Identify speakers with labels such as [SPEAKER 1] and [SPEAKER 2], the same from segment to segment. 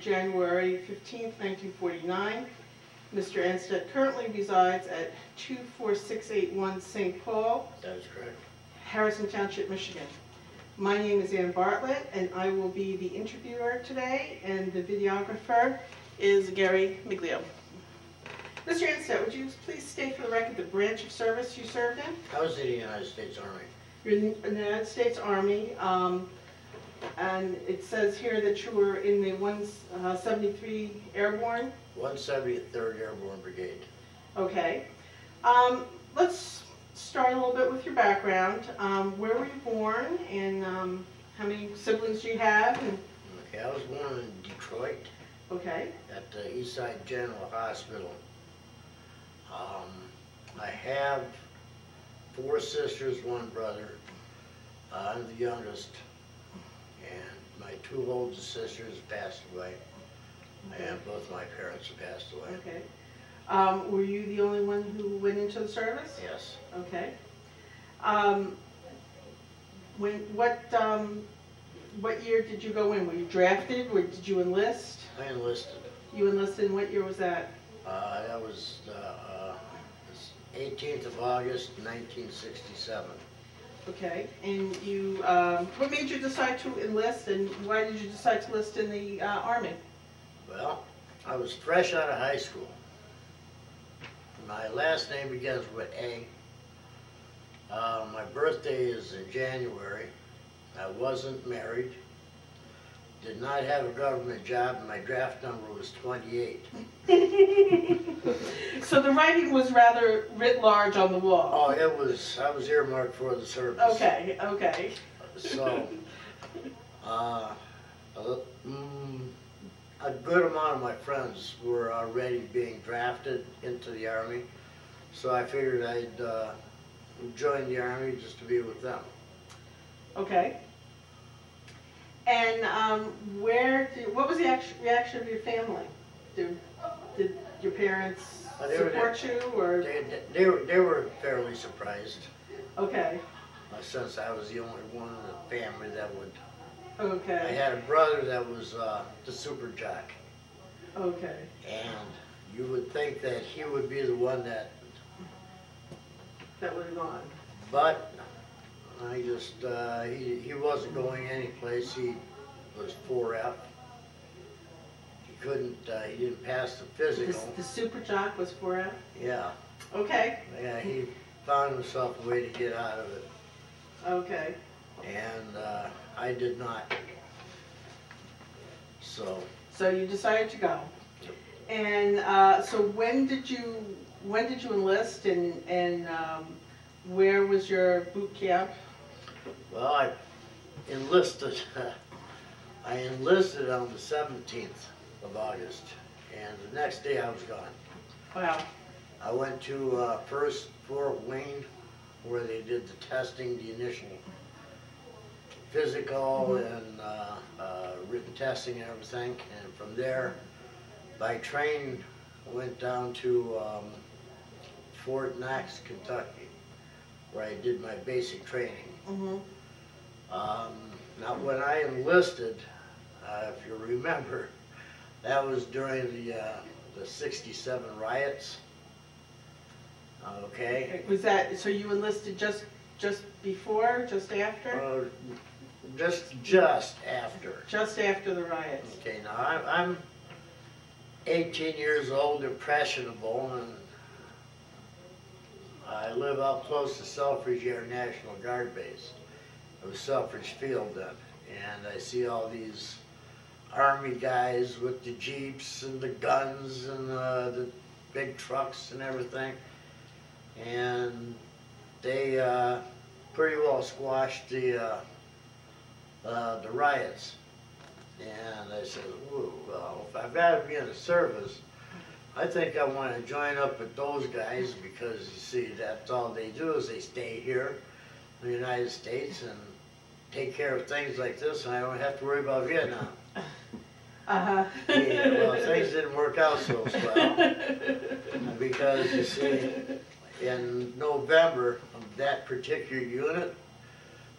[SPEAKER 1] January 15th, 1949. Mr. Anstett currently resides at 24681 St. Paul,
[SPEAKER 2] That is correct.
[SPEAKER 1] Harrison Township, Michigan. My name is Ann Bartlett, and I will be the interviewer today, and the videographer is Gary Miglio. Mr. Anstett, would you please state for the record the branch of service you served in?
[SPEAKER 2] I was in the United States Army.
[SPEAKER 1] You're in the United States Army, and it says here that you were in the 173 Airborne.
[SPEAKER 2] 173rd Airborne Brigade.
[SPEAKER 1] Okay. Let's start a little bit with your background. Where were you born, and how many siblings do you have?
[SPEAKER 2] Okay, I was born in Detroit.
[SPEAKER 1] Okay.
[SPEAKER 2] At the Eastside General Hospital. I have 4 sisters, 1 brother. I'm the youngest, and my 2 oldest sisters passed away, and both my parents have passed away.
[SPEAKER 1] Okay. Were you the only one who went into the service?
[SPEAKER 2] Yes.
[SPEAKER 1] Okay. What year did you go in? Were you drafted, or did you enlist?
[SPEAKER 2] I enlisted.
[SPEAKER 1] You enlisted, and what year was that?
[SPEAKER 2] That was the 18th of August, 1967.
[SPEAKER 1] Okay, and you, what made you decide to enlist, and why did you decide to enlist in the Army?
[SPEAKER 2] Well, I was fresh out of high school. My last name begins with A. My birthday is in January. I wasn't married. Did not have a government job, and my draft number was 28.
[SPEAKER 1] So the writing was rather writ large on the wall.
[SPEAKER 2] Oh, it was, I was earmarked for the service.
[SPEAKER 1] Okay, okay.
[SPEAKER 2] So, a good amount of my friends were already being drafted into the Army, so I figured I'd join the Army just to be with them.
[SPEAKER 1] Okay. And what was the reaction of your family? Did your parents support you, or?
[SPEAKER 2] They were fairly surprised.
[SPEAKER 1] Okay.
[SPEAKER 2] Since I was the only one in the family that would.
[SPEAKER 1] Okay.
[SPEAKER 2] I had a brother that was the super jock.
[SPEAKER 1] Okay.
[SPEAKER 2] And you would think that he would be the one that
[SPEAKER 1] would have gone.
[SPEAKER 2] But I just, he wasn't going anyplace. He was 4F. He couldn't, he didn't pass the physical.
[SPEAKER 1] The super jock was 4F?
[SPEAKER 2] Yeah.
[SPEAKER 1] Okay.
[SPEAKER 2] Yeah, he found himself a way to get out of it.
[SPEAKER 1] Okay.
[SPEAKER 2] And I did not. So
[SPEAKER 1] you decided to go. And so when did you enlist, and where was your boot camp?
[SPEAKER 2] Well, I enlisted on the 17th of August, and the next day I was gone.
[SPEAKER 1] Wow.
[SPEAKER 2] I went to first Fort Wayne, where they did the testing, the initial physical and written testing and everything, and from there, by train, I went down to Fort Knox, Kentucky, where I did my basic training.
[SPEAKER 1] Mm-hmm.
[SPEAKER 2] Now, when I enlisted, if you remember, that was during the '67 riots. Okay.
[SPEAKER 1] Was that, so you enlisted just before, just after?
[SPEAKER 2] Just after.
[SPEAKER 1] Just after the riots.
[SPEAKER 2] Okay. Now I'm 18 years old, impressionable, and I live out close to Selfridge Air National Guard Base. It was Selfridge Field then, and I see all these Army guys with the Jeeps and the guns and the big trucks and everything, and they pretty well squashed the riots. And I said, ooh, well, if I've got to be in the service, I think I want to join up with those guys, because you see, that's all they do is they stay here in the United States and take care of things like this, and I don't have to worry about Vietnam.
[SPEAKER 1] Uh-huh.
[SPEAKER 2] Yeah, well, things didn't work out so well, because you see, in November, that particular unit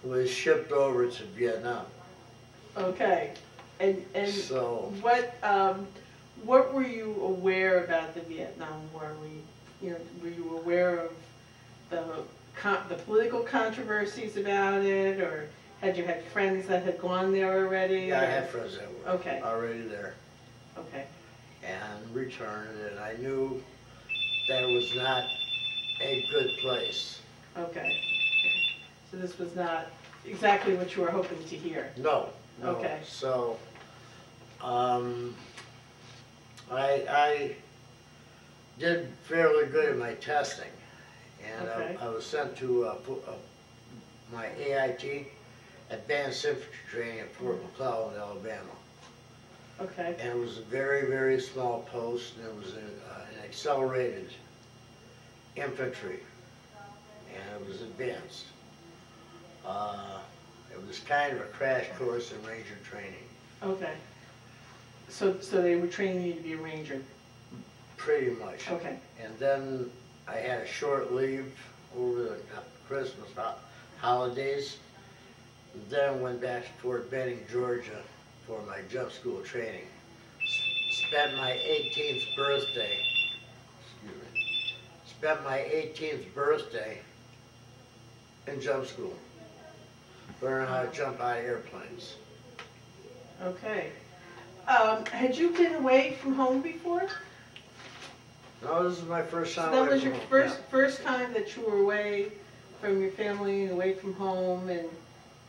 [SPEAKER 2] was shipped over to Vietnam.
[SPEAKER 1] Okay. And
[SPEAKER 2] So,
[SPEAKER 1] what were you aware about the Vietnam War? Were you aware of the political controversies about it, or had you had friends that had gone there already?
[SPEAKER 2] yeah, I had friends that were
[SPEAKER 1] Okay.
[SPEAKER 2] already there
[SPEAKER 1] Okay.
[SPEAKER 2] and returned, and I knew that it was not a good place.
[SPEAKER 1] Okay. So this was not exactly what you were hoping to hear.
[SPEAKER 2] No.
[SPEAKER 1] Okay.
[SPEAKER 2] So, I did fairly good in my testing, and
[SPEAKER 1] Okay.
[SPEAKER 2] I was sent to my AIT, Advanced Infantry Training at Fort McClellan, Alabama.
[SPEAKER 1] Okay.
[SPEAKER 2] And it was a very, very small post, and it was an accelerated infantry, and it was advanced. It was kind of a crash course in Ranger training.
[SPEAKER 1] Okay. So they were training you to be a ranger.
[SPEAKER 2] Pretty much.
[SPEAKER 1] Okay.
[SPEAKER 2] And then I had a short leave over the Christmas holidays. Then I went back to Fort Benning, Georgia for my jump school training. Spent my 18th birthday, in jump school, learning how to jump out of airplanes.
[SPEAKER 1] Okay. Had you been away from home before?
[SPEAKER 2] No, this is my first
[SPEAKER 1] So
[SPEAKER 2] time.
[SPEAKER 1] that
[SPEAKER 2] away
[SPEAKER 1] was
[SPEAKER 2] from
[SPEAKER 1] your
[SPEAKER 2] home.
[SPEAKER 1] first time that you were away from your family, away from home,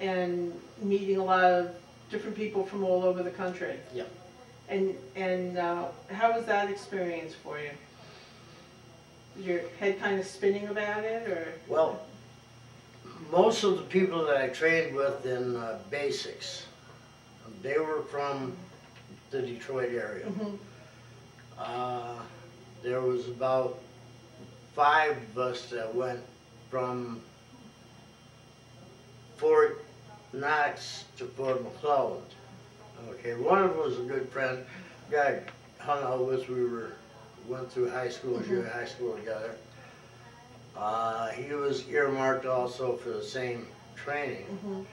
[SPEAKER 1] and meeting a lot of different people from all over the country.
[SPEAKER 2] Yeah.
[SPEAKER 1] And how was that experience for you? Your head kind of spinning about it, or?
[SPEAKER 2] Well, most of the people that I trained with in basics, they were from the Detroit area.
[SPEAKER 1] Mhm.
[SPEAKER 2] There was about 5 of us that went from Fort Knox to Fort McClellan. Okay, one of them was a good friend, guy I hung out with. We went through high school, junior high school together. He was earmarked also for the same training,
[SPEAKER 1] Mhm.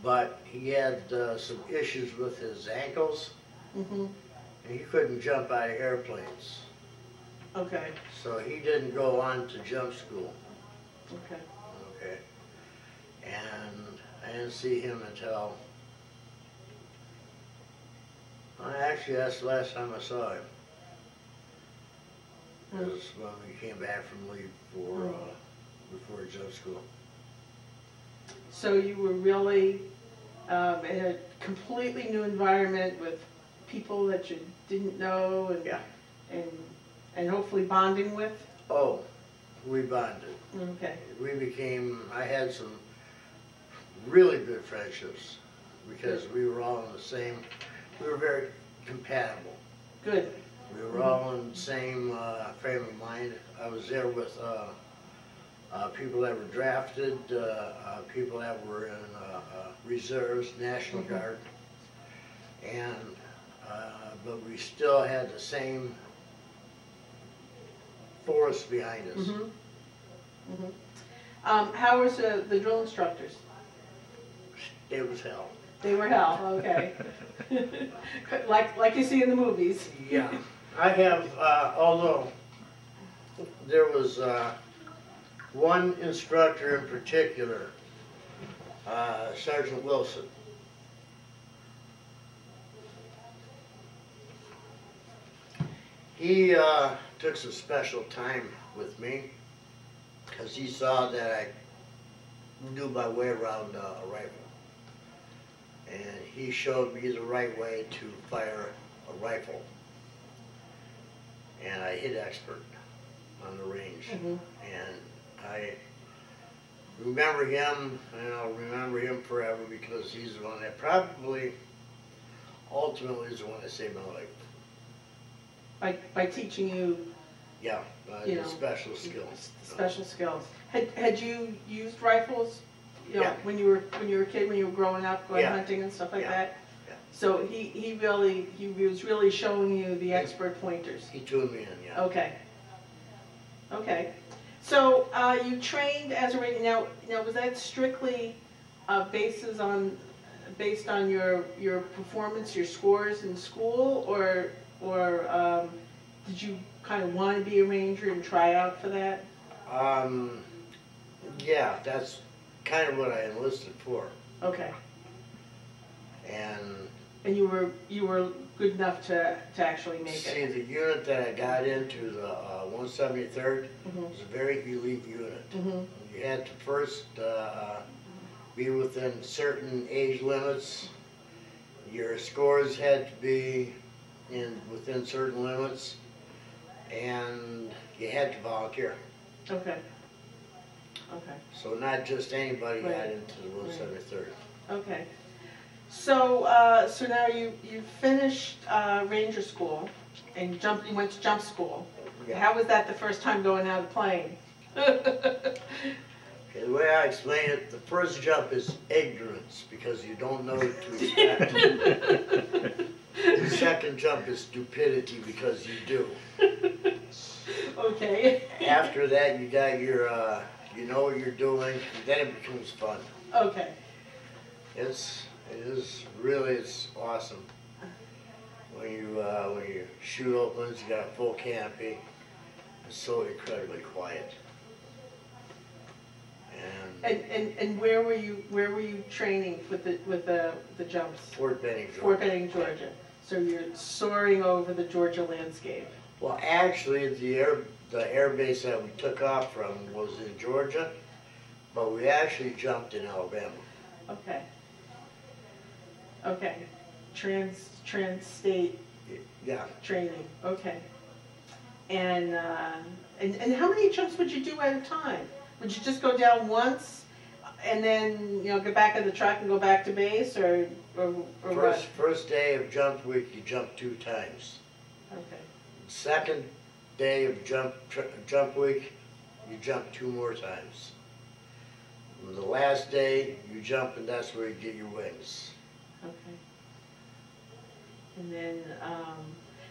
[SPEAKER 2] but he had some issues with his ankles,
[SPEAKER 1] Mhm.
[SPEAKER 2] and he couldn't jump out of airplanes.
[SPEAKER 1] Okay.
[SPEAKER 2] So he didn't go on to jump school.
[SPEAKER 1] Okay.
[SPEAKER 2] Okay. And I didn't see him until, actually that's the last time I saw him. It was when we came back from leave for, before jump school.
[SPEAKER 1] So you were really in a completely new environment with people that you didn't know, and
[SPEAKER 2] Yeah.
[SPEAKER 1] and hopefully bonding with.
[SPEAKER 2] Oh, we bonded.
[SPEAKER 1] Okay.
[SPEAKER 2] I had some really good friendships because we were all in the same, we were very compatible.
[SPEAKER 1] Good.
[SPEAKER 2] We were all in the same frame of mind. I was there with people that were drafted, people that were in reserves, National Guard, and but we still had the same force behind us.
[SPEAKER 1] Mhm. Mhm. How was the drill instructors?
[SPEAKER 2] It was hell.
[SPEAKER 1] They were hell. Okay. like you see in the movies.
[SPEAKER 2] Yeah, I have. Although there was one instructor in particular, Sergeant Wilson. He took some special time with me because he saw that I knew my way around a rifle. And he showed me the right way to fire a rifle. And I hit expert on the range. And I remember him, and I'll remember him forever because he's the one that probably ultimately is the one that saved my life.
[SPEAKER 1] By teaching you.
[SPEAKER 2] Yeah, the special skills.
[SPEAKER 1] Special skills. Had you used rifles? You know,
[SPEAKER 2] Yeah.
[SPEAKER 1] when you were a kid, when you were growing up, going
[SPEAKER 2] Yeah.
[SPEAKER 1] hunting and stuff like
[SPEAKER 2] Yeah.
[SPEAKER 1] that.
[SPEAKER 2] Yeah.
[SPEAKER 1] So he was really showing you the expert pointers.
[SPEAKER 2] He tuned me in, yeah.
[SPEAKER 1] Okay. Okay. So you trained as a ranger. Now was that strictly based on your performance, your scores in school, or did you kind of want to be a ranger and try out for that?
[SPEAKER 2] Yeah, that's kind of what I enlisted for.
[SPEAKER 1] Okay.
[SPEAKER 2] And
[SPEAKER 1] you were good enough to actually make
[SPEAKER 2] see,
[SPEAKER 1] it.
[SPEAKER 2] the unit that I got into, the 173rd,
[SPEAKER 1] Mm-hmm.
[SPEAKER 2] was a very elite unit.
[SPEAKER 1] Mm-hmm.
[SPEAKER 2] You had to first be within certain age limits. Your scores had to be within certain limits, and you had to volunteer.
[SPEAKER 1] Okay. Okay.
[SPEAKER 2] So not just anybody got
[SPEAKER 1] Right.
[SPEAKER 2] into the 173rd.
[SPEAKER 1] Okay. So so now you finished ranger school and you went to jump school.
[SPEAKER 2] Yeah.
[SPEAKER 1] How was that the first time going out of the plane?
[SPEAKER 2] Okay, the way I explain it, the first jump is ignorance because you don't know what to expect. The second jump is stupidity because you do.
[SPEAKER 1] Okay.
[SPEAKER 2] After that, you got your, you know what you're doing, and then it becomes fun.
[SPEAKER 1] Okay.
[SPEAKER 2] It's awesome. When you shoot opens, you got a full canopy. It's so incredibly quiet.
[SPEAKER 1] And where were you training with the jumps?
[SPEAKER 2] Fort Benning, Georgia.
[SPEAKER 1] Fort Benning, Georgia. So you're soaring over the Georgia landscape.
[SPEAKER 2] Well, actually, the air base that we took off from was in Georgia, but we actually jumped in Alabama.
[SPEAKER 1] Okay. Okay. Trans-state
[SPEAKER 2] Yeah.
[SPEAKER 1] training. Okay. And how many jumps would you do at a time? Would you just go down once and then get back in the truck and go back to base, or what?
[SPEAKER 2] First day of jump week, you jump 2 times.
[SPEAKER 1] Okay.
[SPEAKER 2] Second day of jump week, you jump 2 more times. And the last day, you jump, and that's where you get your wings.
[SPEAKER 1] Okay. And then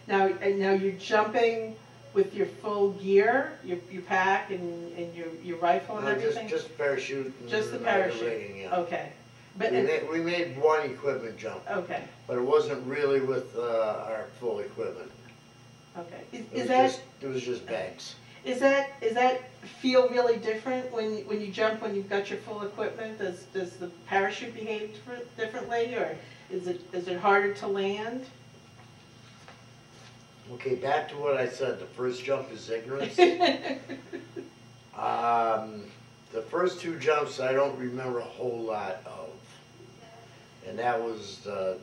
[SPEAKER 1] now you're jumping with your full gear, your pack and your rifle and
[SPEAKER 2] No,
[SPEAKER 1] everything?
[SPEAKER 2] just parachute. And
[SPEAKER 1] Just the
[SPEAKER 2] regular
[SPEAKER 1] parachute.
[SPEAKER 2] rigging, yeah.
[SPEAKER 1] Okay. But
[SPEAKER 2] We made one equipment jump,
[SPEAKER 1] okay.
[SPEAKER 2] but it wasn't really with our full equipment.
[SPEAKER 1] Okay.
[SPEAKER 2] It was just bags.
[SPEAKER 1] Is that feel really different when you jump when you've got your full equipment? Does the parachute behave differently, or is it harder to land?
[SPEAKER 2] Okay, back to what I said. The first jump is ignorance. The first 2 jumps I don't remember a whole lot of, and that was the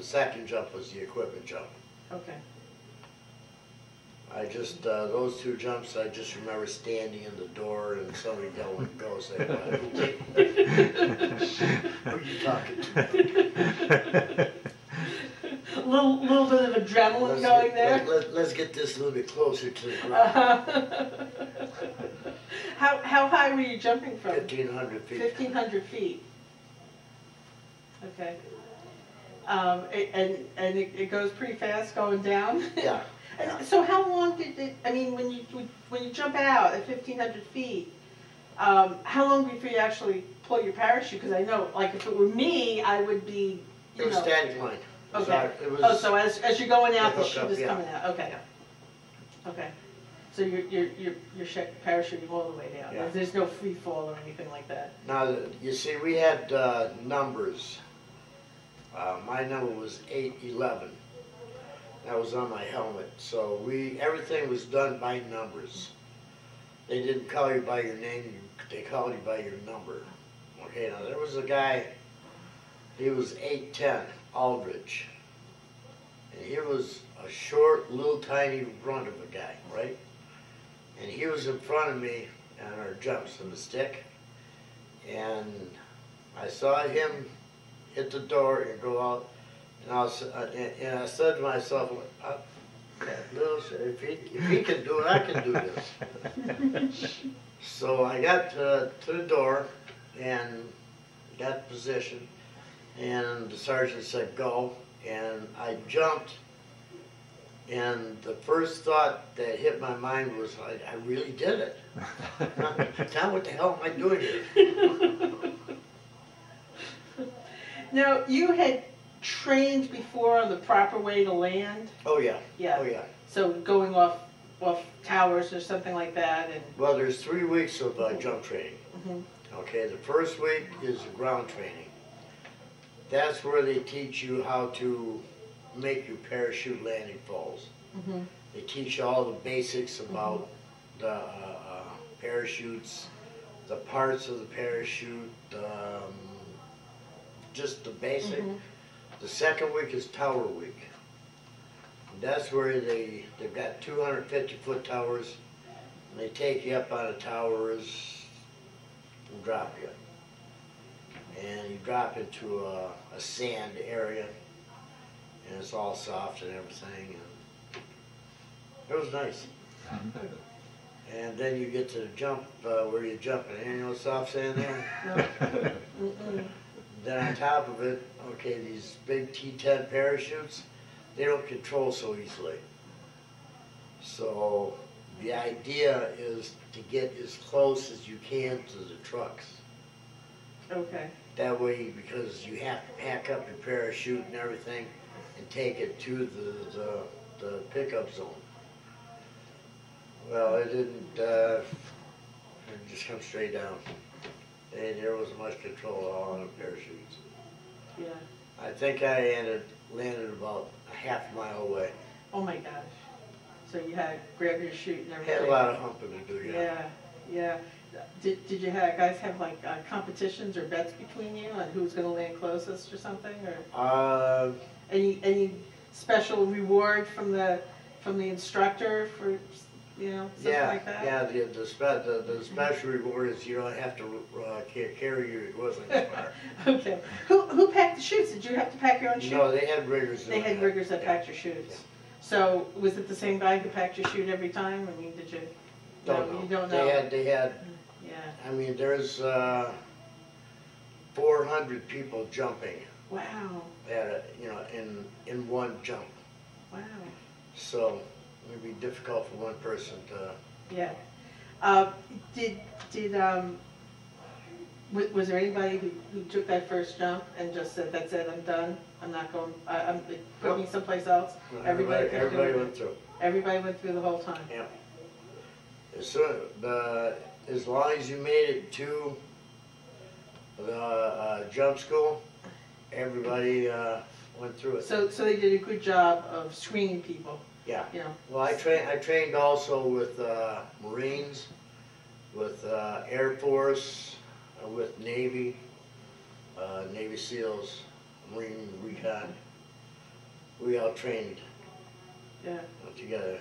[SPEAKER 2] second jump was the equipment jump.
[SPEAKER 1] Okay.
[SPEAKER 2] I just those 2 jumps I just remember standing in the door and somebody yelling "Go!" saying, "Who are you talking to?"
[SPEAKER 1] Little bit of adrenaline going there.
[SPEAKER 2] Let's get this a little bit closer to the ground.
[SPEAKER 1] How high were you jumping from?
[SPEAKER 2] 1,500 feet.
[SPEAKER 1] 1,500 feet. Okay. And it goes pretty fast going down.
[SPEAKER 2] Yeah.
[SPEAKER 1] And so how long did it? I mean, when you jump out at 1,500 feet, how long before you actually pull your parachute? Because I know, like, if it were me, I would be.
[SPEAKER 2] It was static line.
[SPEAKER 1] Okay.
[SPEAKER 2] It was,
[SPEAKER 1] Oh, so as you're going out, the
[SPEAKER 2] hook
[SPEAKER 1] chute
[SPEAKER 2] up,
[SPEAKER 1] is
[SPEAKER 2] yeah.
[SPEAKER 1] coming out. Okay. Okay. So you're parachuting all the way down.
[SPEAKER 2] Yeah.
[SPEAKER 1] There's no free fall or anything like that.
[SPEAKER 2] Now, you see, we had numbers. My number was 811. That was on my helmet. So everything was done by numbers. They didn't call you by your name, they called you by your number. Okay, now there was a guy, he was 810, Aldridge. And he was a short, little tiny runt of a guy, right? And he was in front of me on our jumps in the stick. And I saw him hit the door and go out. And I said to myself, if he can do it, I can do this. So I got to the door and got position, and the sergeant said, "Go," and I jumped. And the first thought that hit my mind was, I really did it. Now what the hell am I doing here?
[SPEAKER 1] Now, you had trained before on the proper way to land?
[SPEAKER 2] Oh, yeah.
[SPEAKER 1] Yeah.
[SPEAKER 2] Oh, yeah.
[SPEAKER 1] So going off towers or something like that, and
[SPEAKER 2] Well, there's 3 weeks of jump training.
[SPEAKER 1] Mhm.
[SPEAKER 2] Okay, the first week is the ground training. That's where they teach you how to make your parachute landing falls.
[SPEAKER 1] Mhm.
[SPEAKER 2] They teach you all the basics about the parachutes, the parts of the parachute, just the basic.
[SPEAKER 1] Mhm.
[SPEAKER 2] The second week is tower week. That's where they've got 250-foot towers, and they take you up on the towers and drop you. And you drop into a sand area, and it's all soft and everything. And it was nice. And then you get to the jump where you're jumping. Ain't no soft sand there.
[SPEAKER 1] No. Mm-mm.
[SPEAKER 2] Then on top of it, okay, these big T-10 parachutes, they don't control so easily. So the idea is to get as close as you can to the trucks.
[SPEAKER 1] Okay.
[SPEAKER 2] That way, because you have to pack up your parachute and everything and take it to the pickup zone. Well, it didn't, it just come straight down. And there wasn't much control at all on the parachutes.
[SPEAKER 1] Yeah.
[SPEAKER 2] I think I landed about a half mile away.
[SPEAKER 1] Oh my gosh. So you had to grab your chute and everything.
[SPEAKER 2] Had a lot of humping to do,
[SPEAKER 1] Yeah, yeah. Did you guys have like competitions or bets between you on who's going to land closest or something, or any special reward from the instructor for something like that?
[SPEAKER 2] Yeah. The special reward is you don't have to carry your equipment as far.
[SPEAKER 1] Okay. Who packed the chutes? Did you have to pack your own chute?
[SPEAKER 2] No, they had riggers.
[SPEAKER 1] They had riggers that packed your chutes.
[SPEAKER 2] Yeah.
[SPEAKER 1] So was it the same guy who packed your chute every time? I mean, did you?
[SPEAKER 2] Don't know.
[SPEAKER 1] You don't know.
[SPEAKER 2] They had.
[SPEAKER 1] Yeah.
[SPEAKER 2] I mean, there's 400 people jumping.
[SPEAKER 1] Wow.
[SPEAKER 2] In one jump.
[SPEAKER 1] Wow.
[SPEAKER 2] So it would be difficult for one person to.
[SPEAKER 1] Yeah. Was there anybody who took that first jump and just said, "That's it, I'm done. I'm not going. Put me someplace else."
[SPEAKER 2] No,
[SPEAKER 1] Everybody
[SPEAKER 2] went through.
[SPEAKER 1] Everybody went through the whole time.
[SPEAKER 2] Yeah. As long as you made it to the jump school, everybody went through it.
[SPEAKER 1] So they did a good job of screening people.
[SPEAKER 2] Yeah.
[SPEAKER 1] You know.
[SPEAKER 2] Well, I trained also with Marines, with Air Force, with Navy, Navy SEALs, Marine Recon. We all trained together.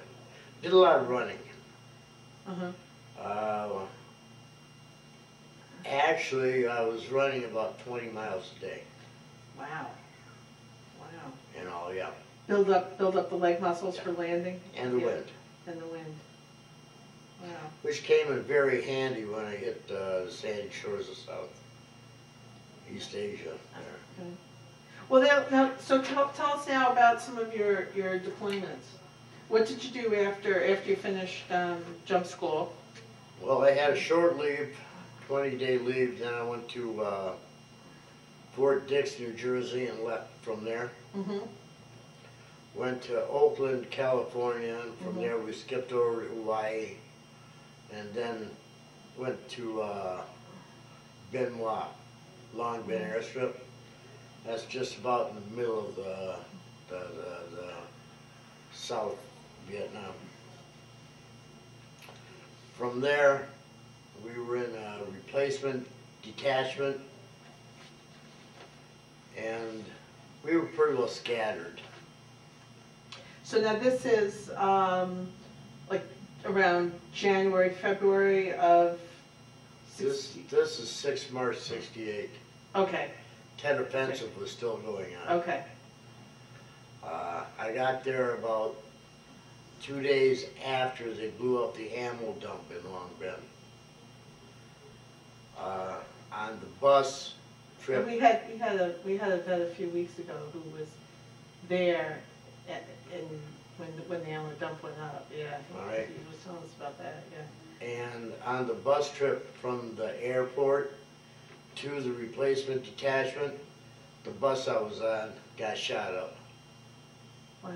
[SPEAKER 2] Did a lot of running. Actually, I was running about 20 miles a day.
[SPEAKER 1] Wow. Wow.
[SPEAKER 2] And all, yeah.
[SPEAKER 1] Build up the leg muscles for landing.
[SPEAKER 2] And the wind.
[SPEAKER 1] And the wind. Wow.
[SPEAKER 2] Which came in very handy when I hit the sandy shores of East Asia there.
[SPEAKER 1] Okay. Well, now, so tell us now about some of your deployments. What did you do after you finished jump school?
[SPEAKER 2] Well, I had a short leave, 20-day leave. Then I went to Fort Dix, New Jersey, and left from there.
[SPEAKER 1] Mm-hmm.
[SPEAKER 2] Went to Oakland, California, and from there we skipped over to Hawaii, and then went to Benoit, Long Binh Airstrip. That's just about in the middle of the South Vietnam. From there, we were in a replacement detachment, and we were pretty well scattered.
[SPEAKER 1] So now this is like around January, February of.
[SPEAKER 2] This is March '68.
[SPEAKER 1] Okay.
[SPEAKER 2] Tet Offensive was still going on.
[SPEAKER 1] Okay.
[SPEAKER 2] I got there about 2 days after they blew up the ammo dump in Long Binh. On the bus trip.
[SPEAKER 1] We had a vet a few weeks ago who was there when the ammo dump went up. Yeah.
[SPEAKER 2] All right.
[SPEAKER 1] He was telling us about that. Yeah.
[SPEAKER 2] And on the bus trip from the airport to the replacement detachment, the bus I was on got shot up.
[SPEAKER 1] Wow.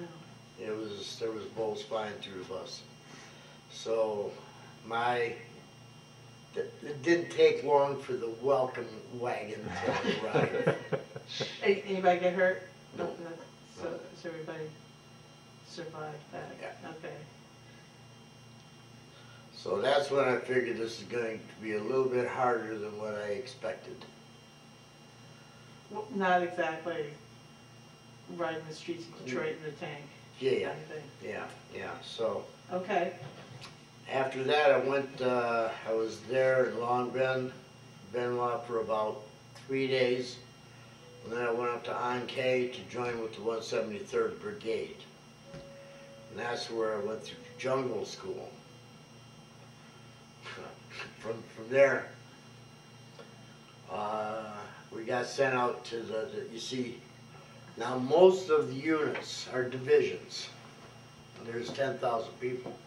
[SPEAKER 2] There was bullets flying through the bus. So it didn't take long for the welcome wagon to arrive.
[SPEAKER 1] Anybody get hurt?
[SPEAKER 2] No.
[SPEAKER 1] So everybody survived that?
[SPEAKER 2] Yeah.
[SPEAKER 1] Okay.
[SPEAKER 2] So that's when I figured this is going to be a little bit harder than what I expected.
[SPEAKER 1] Well, not exactly riding the streets of Detroit in a tank.
[SPEAKER 2] Yeah,
[SPEAKER 1] kind of thing.
[SPEAKER 2] yeah. So
[SPEAKER 1] Okay.
[SPEAKER 2] after that, I was there in Long Benoit for about 3 days. And then I went up to Anstett to join with the 173rd Brigade. And that's where I went through jungle school. From there, we got sent out to you see, now most of the units are divisions. There's 10,000 people.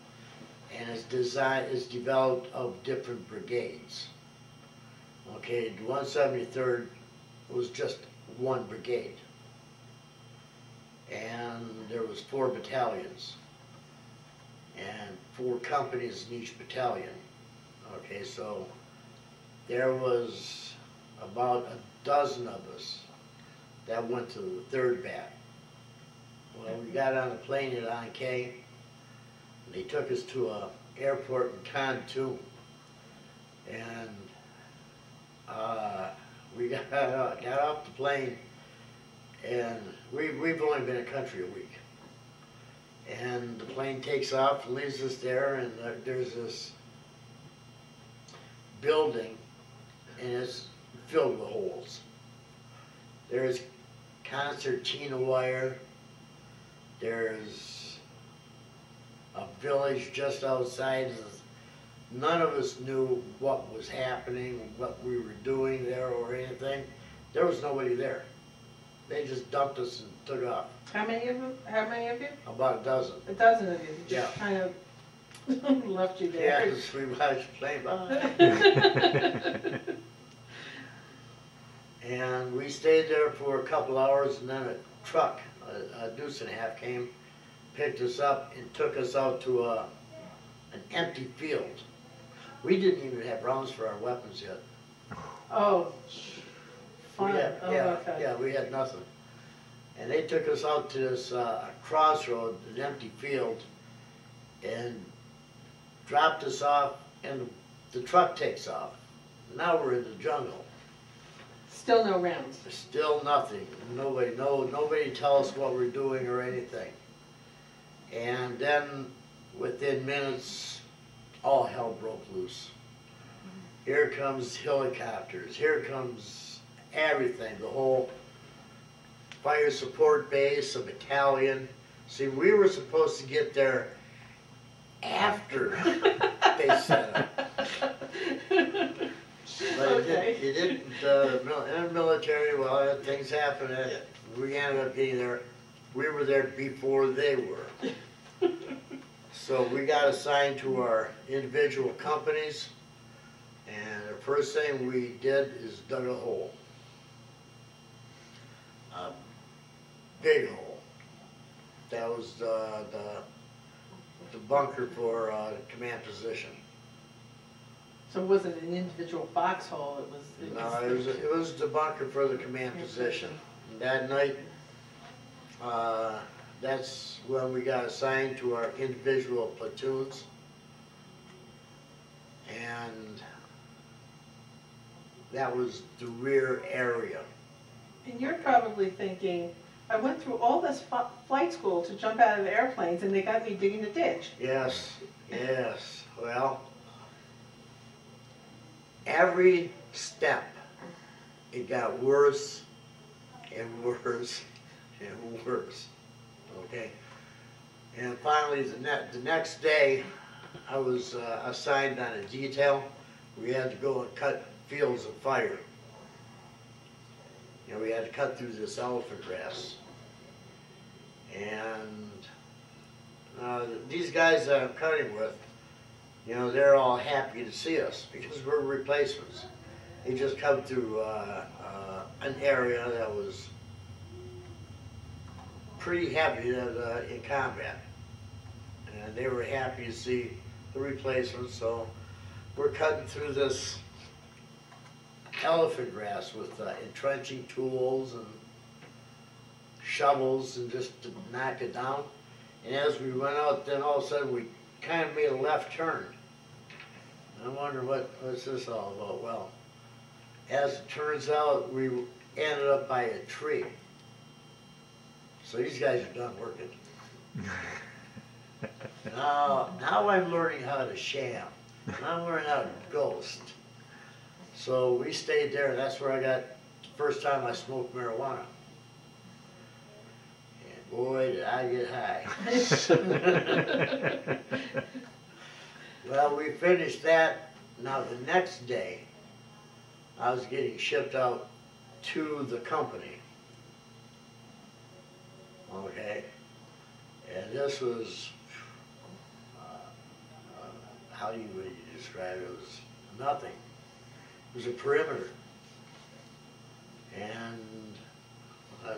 [SPEAKER 2] And it's developed of different brigades. Okay, the 173rd was just one brigade. And there was 4 battalions. And 4 companies in each battalion. Okay, so there was about a dozen of us that went to the 3rd Bat. Well, we got on a plane at Anstett. They took us to a airport in Canton, and we got off the plane, and we've only been in the country a week. And the plane takes off and leaves us there, and there's this building, and it's filled with holes. There's concertina wire. There's a village just outside. None of us knew what was happening, what we were doing there or anything. There was nobody there. They just dumped us and took off.
[SPEAKER 1] How many of you?
[SPEAKER 2] About a dozen.
[SPEAKER 1] A dozen of you. Just
[SPEAKER 2] Yeah.
[SPEAKER 1] kind of left you
[SPEAKER 2] Yeah,
[SPEAKER 1] there.
[SPEAKER 2] 'cause we watched the plane by. And we stayed there for a couple hours, and then a truck, a deuce and a half, came, picked us up, and took us out to an empty field. We didn't even have rounds for our weapons yet.
[SPEAKER 1] Oh, fun.
[SPEAKER 2] Yeah, we had nothing. And they took us out to this crossroad, an empty field, and dropped us off, and the truck takes off. Now we're in the jungle.
[SPEAKER 1] Still no rounds.
[SPEAKER 2] Still nothing. Nobody tell us what we're doing or anything. And then within minutes, all hell broke loose. Here comes helicopters. Here comes everything. The whole fire support base, a battalion. See, we were supposed to get there after they set up. But
[SPEAKER 1] Okay.
[SPEAKER 2] it didn't, in the military, well, things happen, we ended up getting there, we were there before they were. So we got assigned to our individual companies, and the first thing we did is dug a hole. A big hole. That was the bunker for the command position.
[SPEAKER 1] So it wasn't an individual foxhole, it was...
[SPEAKER 2] No, it was the bunker for the command position. And that night, that's when we got assigned to our individual platoons. And that was the rear area.
[SPEAKER 1] And you're probably thinking, I went through all this flight school to jump out of airplanes and they got me digging a ditch.
[SPEAKER 2] Yes, yes. Well, every step, it got worse and worse and worse. Okay? And finally, the next day, I was assigned on a detail. We had to go and cut fields of fire. You know, we had to cut through this elephant grass. And these guys that I'm cutting with, you know, they're all happy to see us because we're replacements. They just come through an area that was pretty heavy in combat. And they were happy to see the replacement, so we're cutting through this elephant grass with entrenching tools and shovels and just to knock it down. And as we went out, then all of a sudden we kind of made a left turn. And I wonder what's this all about? Well, as it turns out, we ended up by a tree. So these guys are done working. Now I'm learning how to sham. I'm learning how to ghost. So we stayed there, and that's where I got the first time I smoked marijuana. And boy, did I get high. Well, we finished that. Now the next day, I was getting shipped out to the company. Okay? And this was, how would you describe it? It was nothing. It was a perimeter. And I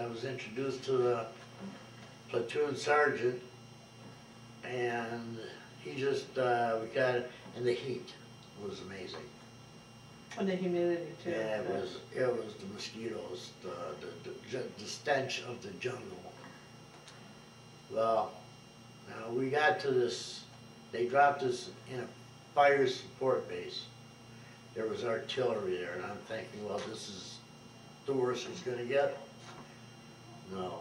[SPEAKER 2] was introduced to the platoon sergeant, and he just, we got it, and the heat was amazing.
[SPEAKER 1] And the humidity too.
[SPEAKER 2] Yeah, it was the mosquitoes, the stench of the jungle. Well, now we got to this, they dropped us in a fire support base. There was artillery there, and I'm thinking, well, this is the worst it's gonna get. No,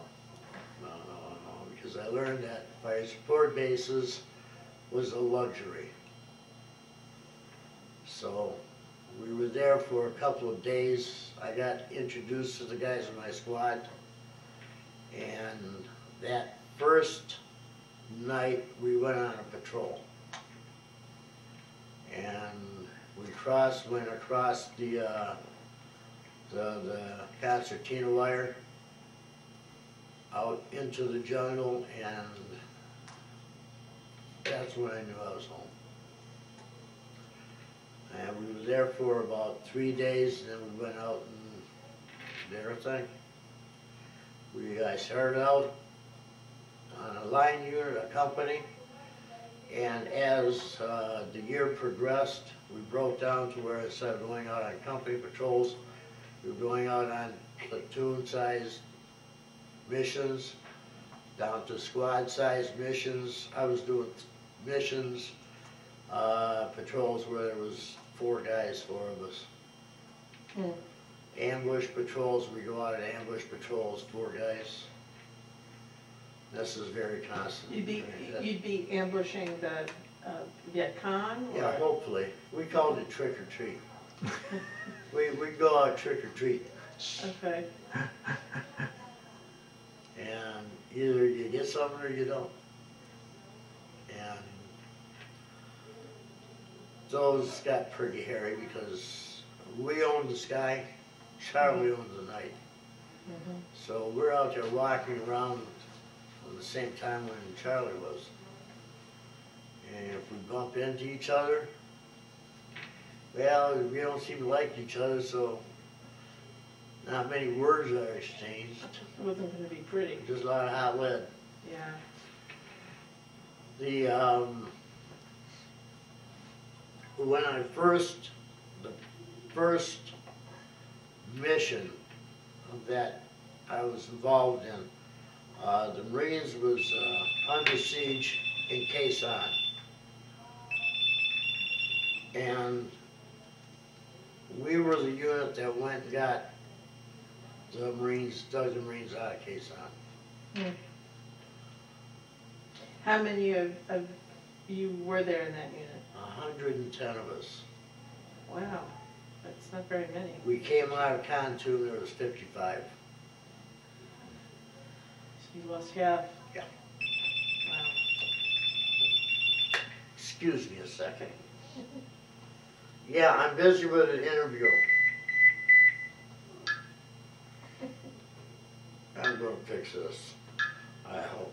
[SPEAKER 2] because I learned that fire support bases was a luxury. So we were there for a couple of days. I got introduced to the guys in my squad, and that first night we went on a patrol. And we went across the concertina wire out into the jungle, and that's when I knew I was home. And we were there for about 3 days, and then we went out and did our thing. I started out on a line unit, a company, and as the year progressed, we broke down to where instead of going out on company patrols, we were going out on platoon-sized missions, down to squad-sized missions. I was doing missions, patrols where there was 4 guys, 4 of us.
[SPEAKER 1] Mm.
[SPEAKER 2] Ambush patrols, we go out on ambush patrols, 4 guys. This is very constant.
[SPEAKER 1] You'd be ambushing the Viet Cong? Or?
[SPEAKER 2] Yeah, hopefully. We called it trick or treat. We'd go out trick or treat.
[SPEAKER 1] Okay.
[SPEAKER 2] And either you get something or you don't. And those got pretty hairy because we owned the sky, Charlie owned the night.
[SPEAKER 1] Mm-hmm.
[SPEAKER 2] So we're out there walking around at the same time when Charlie was. And if we bump into each other, well, we don't seem to like each other, so not many words are exchanged.
[SPEAKER 1] It wasn't going to be pretty.
[SPEAKER 2] Just a lot of hot lead.
[SPEAKER 1] Yeah.
[SPEAKER 2] When the first mission that I was involved in, the Marines was under siege in Quezon. And we were the unit that went and got the Marines, dug the Marines out of Quezon.
[SPEAKER 1] Mm. How many of you were there in that unit?
[SPEAKER 2] 110 of us.
[SPEAKER 1] Wow, that's not very many.
[SPEAKER 2] We came out of Khartoum, there was 55.
[SPEAKER 1] So you lost half?
[SPEAKER 2] Yeah.
[SPEAKER 1] Wow.
[SPEAKER 2] Excuse me a second. Yeah, I'm busy with an interview. I'm going to fix this, I hope.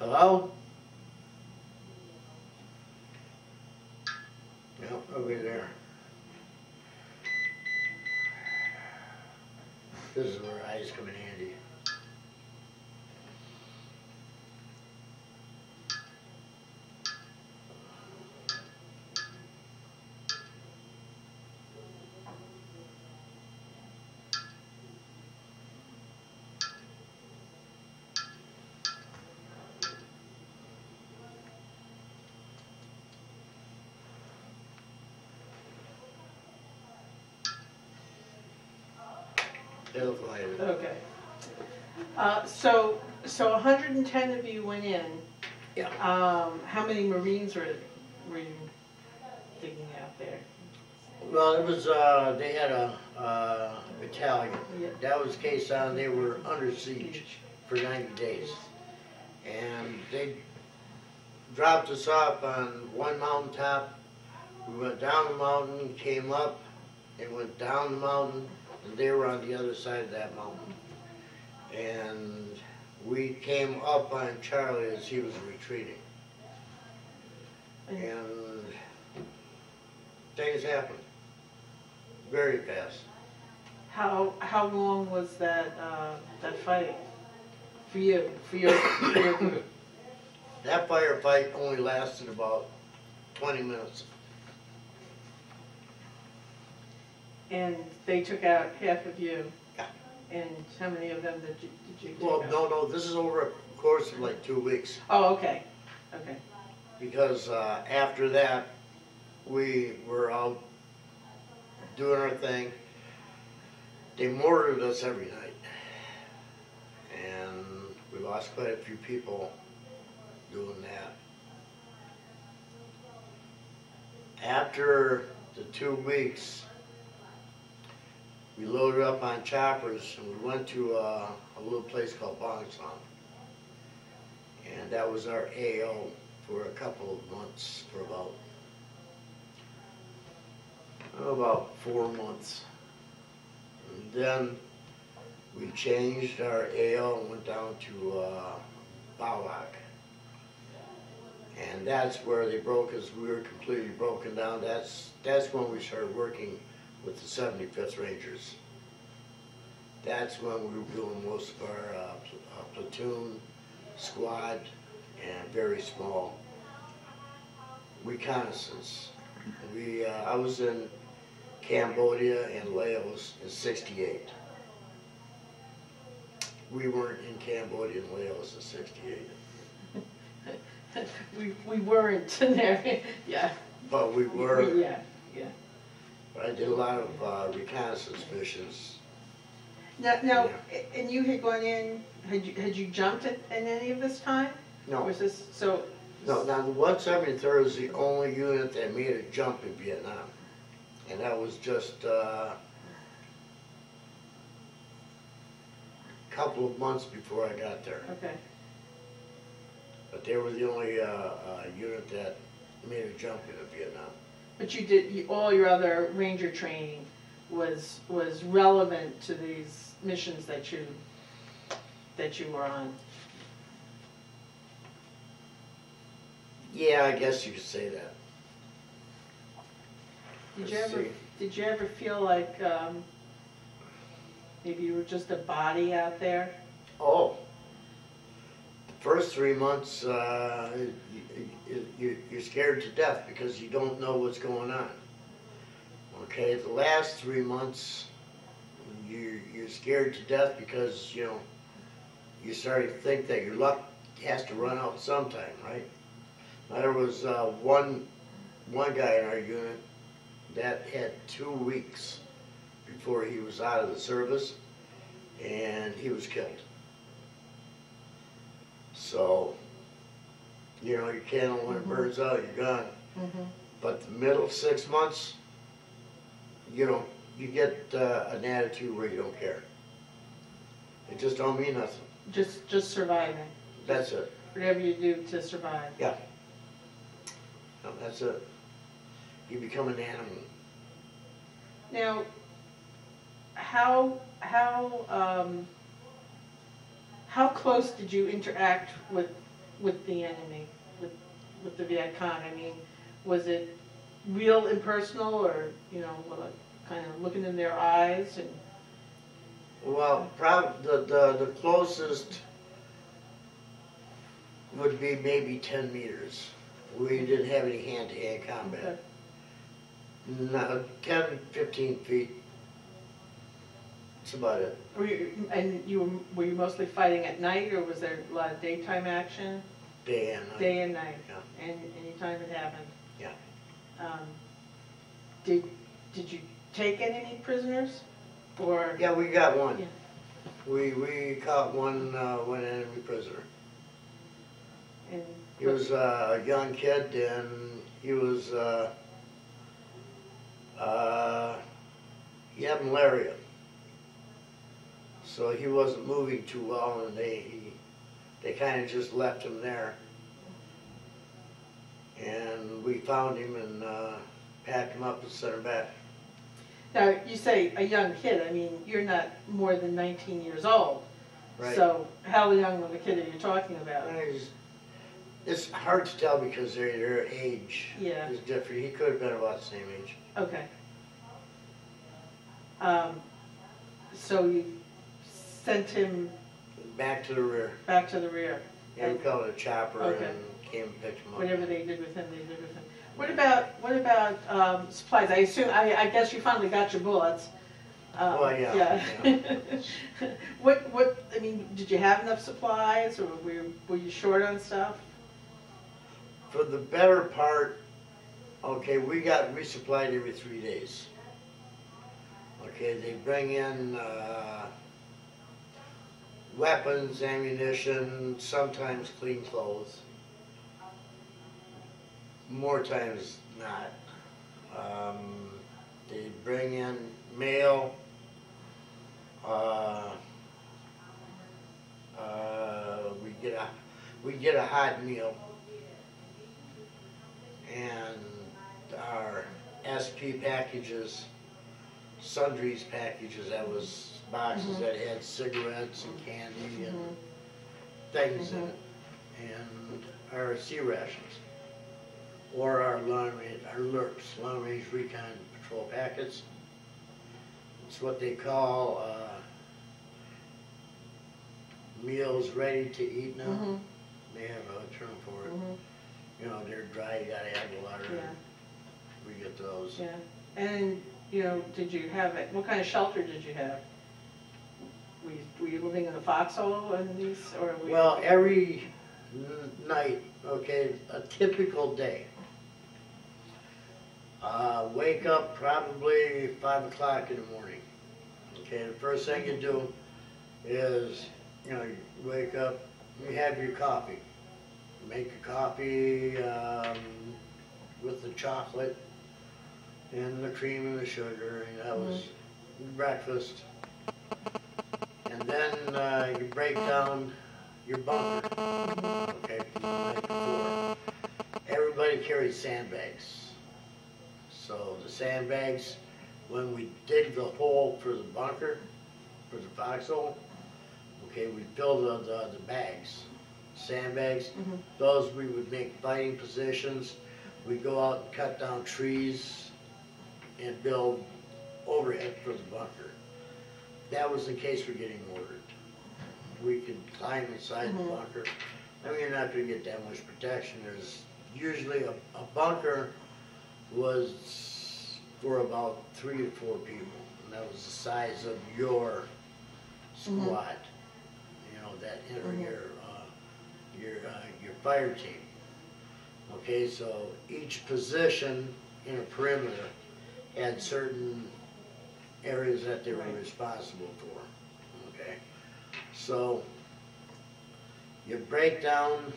[SPEAKER 2] Hello? Yep, over there. This is where eyes come in handy. They'll fly it.
[SPEAKER 1] Okay. So 110 of you went in.
[SPEAKER 2] Yeah.
[SPEAKER 1] How many Marines were you digging out there?
[SPEAKER 2] Well, it was, they had a battalion.
[SPEAKER 1] Yeah.
[SPEAKER 2] That was case on, they were under siege for 90 days. And they dropped us off on one mountaintop. We went down the mountain, came up, and went down the mountain, and they were on the other side of that mountain. And we came up on Charlie as he was retreating. And things happened very fast.
[SPEAKER 1] How long was that fight for you? For your group?
[SPEAKER 2] That firefight only lasted about 20 minutes.
[SPEAKER 1] And they took out half of you.
[SPEAKER 2] Yeah.
[SPEAKER 1] And how many of them did you take
[SPEAKER 2] Well,
[SPEAKER 1] out?
[SPEAKER 2] no, this is over a course of like 2 weeks.
[SPEAKER 1] Oh, okay. Okay.
[SPEAKER 2] Because after that, we were out doing our thing. They mortared us every night. And we lost quite a few people doing that. After the 2 weeks, we loaded up on choppers and we went to a little place called Bongsong. And that was our AO for a couple of months, for about 4 months. And then we changed our AO and went down to Bowlock. And that's where they broke us. We were completely broken down. That's when we started working with the 75th Rangers. That's when we were doing most of our platoon, squad, and very small reconnaissance. I was in Cambodia and Laos in '68. We weren't in Cambodia and Laos in '68.
[SPEAKER 1] we weren't in there. Yeah.
[SPEAKER 2] But we were.
[SPEAKER 1] Yeah.
[SPEAKER 2] I did a lot of reconnaissance missions.
[SPEAKER 1] Now,
[SPEAKER 2] Yeah.
[SPEAKER 1] and you had gone in. Had you jumped in any of this time?
[SPEAKER 2] No.
[SPEAKER 1] Was this so?
[SPEAKER 2] No. Now the 173rd is the only unit that made a jump in Vietnam, and that was just a couple of months before I got there.
[SPEAKER 1] Okay.
[SPEAKER 2] But they were the only unit that made a jump into Vietnam.
[SPEAKER 1] But all your other ranger training was relevant to these missions that you were on.
[SPEAKER 2] Yeah, I guess you could say that.
[SPEAKER 1] Did you ever feel like maybe you were just a body out there?
[SPEAKER 2] Oh, the first 3 months you're scared to death because you don't know what's going on. Okay, the last 3 months you're scared to death because you start to think that your luck has to run out sometime, right? Now, there was one guy in our unit that had 2 weeks before he was out of the service, and he was killed. So, you can't, when it burns out, you're gone.
[SPEAKER 1] Mm-hmm.
[SPEAKER 2] But the middle 6 months, you get an attitude where you don't care. It just don't mean nothing.
[SPEAKER 1] Just surviving.
[SPEAKER 2] That's it.
[SPEAKER 1] Whatever you do to survive.
[SPEAKER 2] Yeah. No, that's it. You become an animal.
[SPEAKER 1] Now, how close did you interact with with the enemy, with the Viet Cong? I mean, was it real impersonal, or, you know, kind of looking in their eyes? And
[SPEAKER 2] Well, probably the closest would be maybe 10 meters. We didn't have any hand-to-hand combat.
[SPEAKER 1] okay.
[SPEAKER 2] No, 10, 15 feet. That's about it.
[SPEAKER 1] Were you mostly fighting at night, or was there a lot of daytime action?
[SPEAKER 2] Day and night.
[SPEAKER 1] Day and night.
[SPEAKER 2] Yeah.
[SPEAKER 1] And anytime it happened.
[SPEAKER 2] Yeah.
[SPEAKER 1] Did you take any prisoners, or?
[SPEAKER 2] Yeah, we got one.
[SPEAKER 1] Yeah.
[SPEAKER 2] We caught one enemy prisoner.
[SPEAKER 1] And
[SPEAKER 2] He was a young kid, and he was he had malaria, so he wasn't moving too well, and they kind of just left him there. And we found him and packed him up and sent him back.
[SPEAKER 1] Now, you say a young kid. I mean, you're not more than 19 years old.
[SPEAKER 2] Right.
[SPEAKER 1] So how young of a kid are you talking about?
[SPEAKER 2] It's hard to tell because their age
[SPEAKER 1] Yeah.
[SPEAKER 2] is different. He could have been about the same age.
[SPEAKER 1] Okay. So you sent him
[SPEAKER 2] Back to the rear.
[SPEAKER 1] back to the rear.
[SPEAKER 2] Yeah, we called it a chopper,
[SPEAKER 1] Okay.
[SPEAKER 2] and came and picked him up.
[SPEAKER 1] Whatever they did with him, they did with him. What about supplies? I guess you finally got your bullets.
[SPEAKER 2] Well, yeah.
[SPEAKER 1] I mean, did you have enough supplies, or were you short on stuff?
[SPEAKER 2] For the better part, okay, we got resupplied every 3 days. Okay, they bring in weapons, ammunition, sometimes clean clothes. More times not. They bring in mail. We get a hot meal, and our SP packages, sundries packages. That was boxes that had cigarettes and candy and things in it, and our sea rations, or our LRPs, long range recon patrol packets. It's what they call meals ready to eat now. They have a term for it. You know, they're dry, you gotta add water.
[SPEAKER 1] Yeah.
[SPEAKER 2] We get those.
[SPEAKER 1] Yeah. And, you know, did you have it? What kind of shelter did you have? Were you living in a foxhole in these, or were you?
[SPEAKER 2] Well, every night, okay, a typical day. Wake up probably 5 o'clock in the morning. Okay, the first thing you do is, you know, you wake up, you have your coffee. Make your coffee with the chocolate and the cream and the sugar, and that was breakfast. And then you break down your bunker, okay, from the night before. Everybody carries sandbags. So the sandbags, when we dig the hole for the bunker, for the foxhole, okay, we fill the bags, sandbags. Those we would make fighting positions. We'd go out and cut down trees and build overhead for the bunker. That was in case we're getting mortared. We could climb inside the bunker. I mean, you're not going to get that much protection. There's usually a bunker was for about 3 to 4 people, and that was the size of your squad. You know, that your fire team. Okay, so each position in a perimeter had certain areas that they were responsible for. Okay, so you break down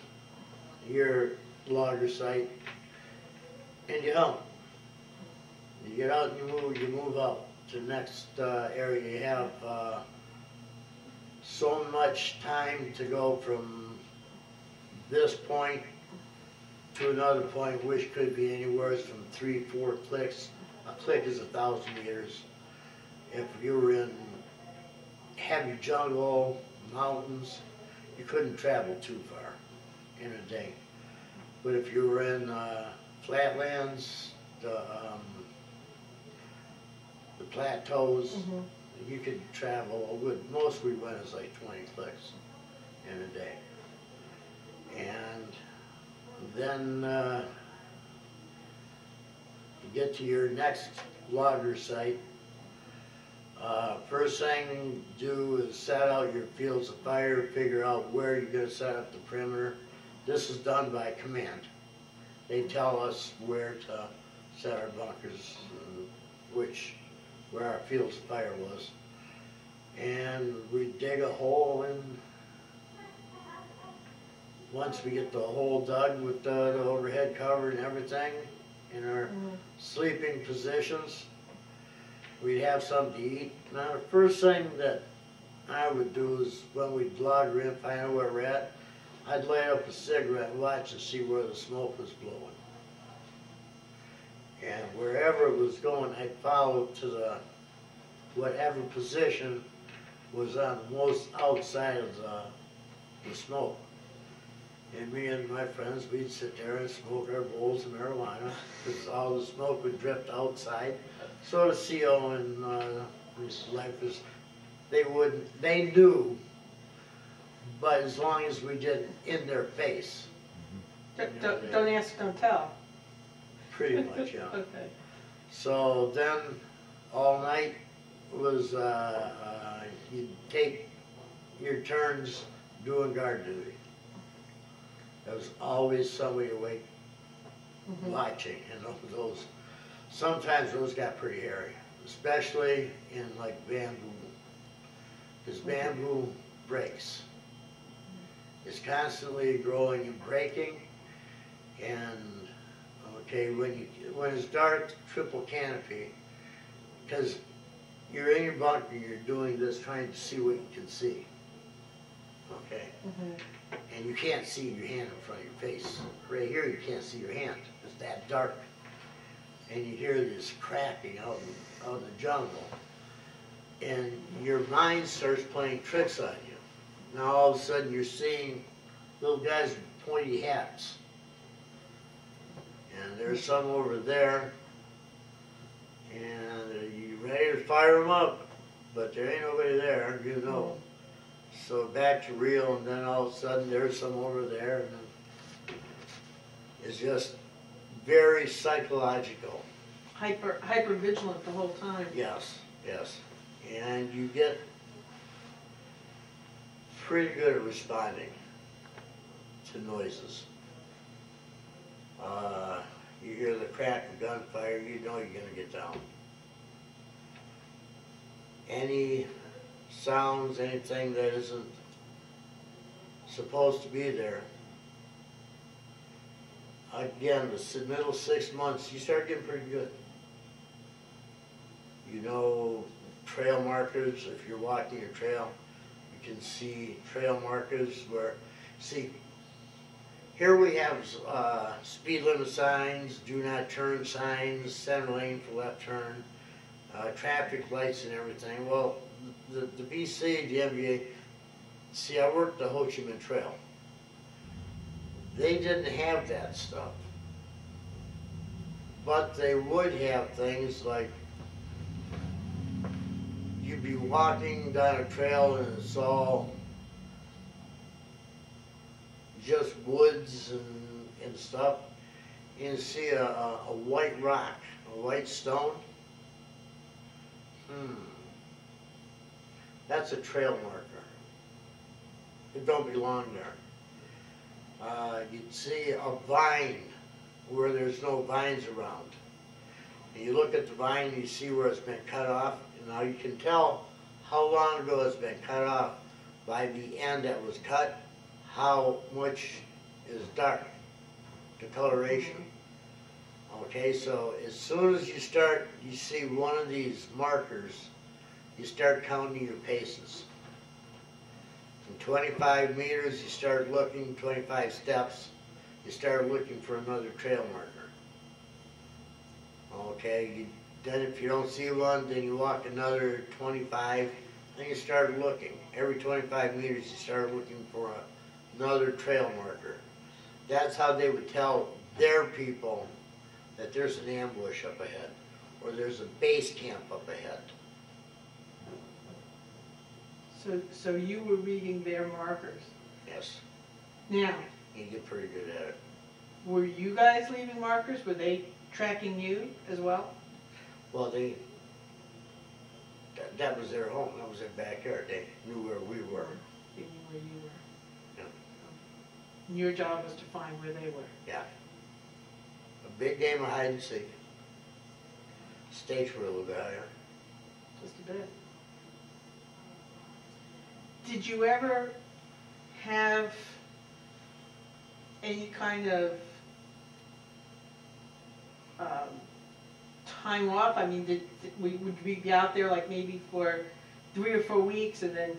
[SPEAKER 2] your logger site and you hunt. You get out and you move out to the next area. You have so much time to go from this point to another point, which could be anywhere from 3-4 clicks. A click is 1,000 meters. If you were in heavy jungle, mountains, you couldn't travel too far. in a day. But if you were in flatlands, the plateaus, you could travel, most we went is like 20 clicks in a day. And then you get to your next logger site. First thing you do is set out your fields of fire, figure out where you're going to set up the perimeter. This is done by command. They tell us where to set our bunkers, where our fields of fire was. And we dig a hole, and once we get the hole dug with the overhead cover and everything in our sleeping positions, we'd have something to eat. Now the first thing that I would do is when we'd logger in, find out where we're at, I'd light up a cigarette and watch to see where the smoke was blowing. And wherever it was going, I'd follow to the whatever position was on the most outside of the smoke. And me and my friends, we'd sit there and smoke our bowls of marijuana because all the smoke would drift outside. So the CO and these lifers, they knew, but as long as we didn't in their face.
[SPEAKER 1] Don't ask, don't tell.
[SPEAKER 2] Pretty much, yeah.
[SPEAKER 1] Okay.
[SPEAKER 2] So then all night was, you'd take your turns doing guard duty. There was always somebody awake watching, and those sometimes those got pretty hairy, especially in like bamboo, because bamboo breaks. It's constantly growing and breaking, and okay, when it's dark, triple canopy, because you're in your bunker, you're doing this, trying to see what you can see. Okay, and you can't see your hand in front of your face. Right here, you can't see your hand. It's that dark, and you hear this cracking out in the jungle, and your mind starts playing tricks on you. Now all of a sudden, you're seeing little guys with pointy hats. And there's some over there, and you ready to fire them up, but there ain't nobody there, you know. So back to reel, and then all of a sudden there's some over there, and then it's just very psychological.
[SPEAKER 1] Hyper vigilant the whole time.
[SPEAKER 2] Yes, yes. And you get pretty good at responding to noises. You hear the crack of gunfire, you know you're going to get down. Any sounds, anything that isn't supposed to be there, again, the middle 6 months, you start getting pretty good. You know trail markers. If you're walking a trail, you can see trail markers where, see, here we have speed limit signs, do not turn signs, center lane for left turn, traffic lights and everything. Well, the BC, the NBA, see, I worked the Ho Chi Minh Trail. They didn't have that stuff. But they would have things like, you'd be walking down a trail and it's all just woods and stuff, and you see a white rock, a white stone. That's a trail marker. It don't belong there. You'd see a vine where there's no vines around. And you look at the vine and you see where it's been cut off, and now you can tell how long ago it's been cut off by the end that was cut, how much is dark, the coloration. Okay, so as soon as you see one of these markers, you start counting your paces. From 25 meters, you start looking, 25 steps, you start looking for another trail marker. Okay, then if you don't see one, then you walk another 25, and you start looking. Every 25 meters, you start looking for another trail marker. that's how they would tell their people that there's an ambush up ahead, or there's a base camp up ahead.
[SPEAKER 1] So you were reading their markers.
[SPEAKER 2] Yes,
[SPEAKER 1] Now,
[SPEAKER 2] you get pretty good at it.
[SPEAKER 1] were you guys leaving markers? Were they tracking you as well?
[SPEAKER 2] Well, that was their home, that was their backyard, they knew where we were.
[SPEAKER 1] They knew where you were.
[SPEAKER 2] Yeah.
[SPEAKER 1] And your job was to find where they were.
[SPEAKER 2] Yeah. A big game of hide and seek. Stakes were a little bit higher.
[SPEAKER 1] Just a bit. Did you ever have any kind of time off? I mean, would we be out there like maybe for 3 or 4 weeks and then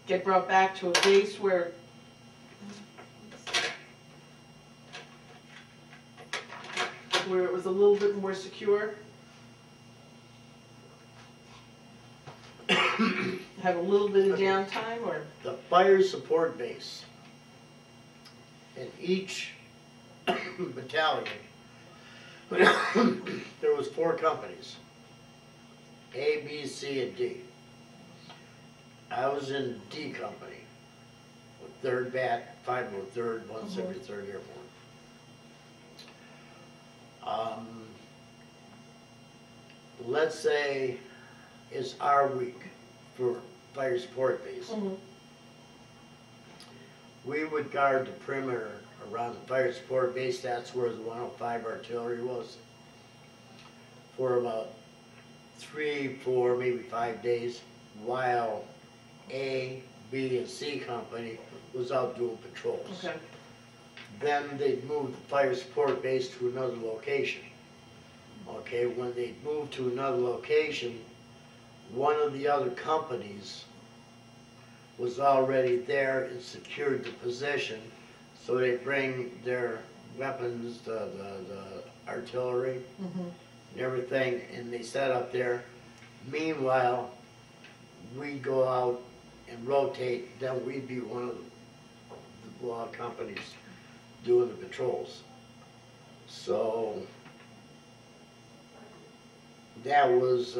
[SPEAKER 1] get brought back to a base where it was a little bit more secure? Have a little bit of downtime, or?
[SPEAKER 2] The fire support base in each battalion, there was 4 companies, A, B, C, and D. I was in D company, with 3rd Bat, 503rd, 173rd Airborne. Let's say it's our week for fire support base.
[SPEAKER 1] Mm-hmm.
[SPEAKER 2] We would guard the perimeter around the fire support base. That's where the 105 artillery was, for about 3, 4, maybe 5 days, while A, B, and C company was out doing patrols.
[SPEAKER 1] Okay.
[SPEAKER 2] Then they'd move the fire support base to another location. Okay, when they moved to another location, one of the other companies was already there and secured the position, so they bring their weapons, the artillery, and everything, and they set up there. Meanwhile, we go out and rotate, then we'd be one of the companies doing the patrols. So that was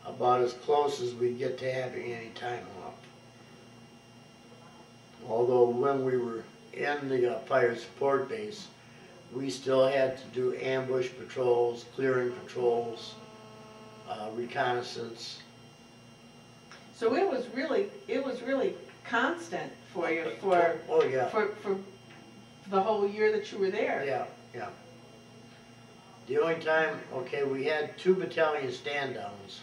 [SPEAKER 2] about as close as we get to having any time off. Although when we were in the fire support base, we still had to do ambush patrols, clearing patrols, reconnaissance.
[SPEAKER 1] So it was really constant for you for
[SPEAKER 2] Oh yeah.
[SPEAKER 1] for the whole year that you were there.
[SPEAKER 2] Yeah, yeah. The only time, okay, we had 2 battalion stand-downs.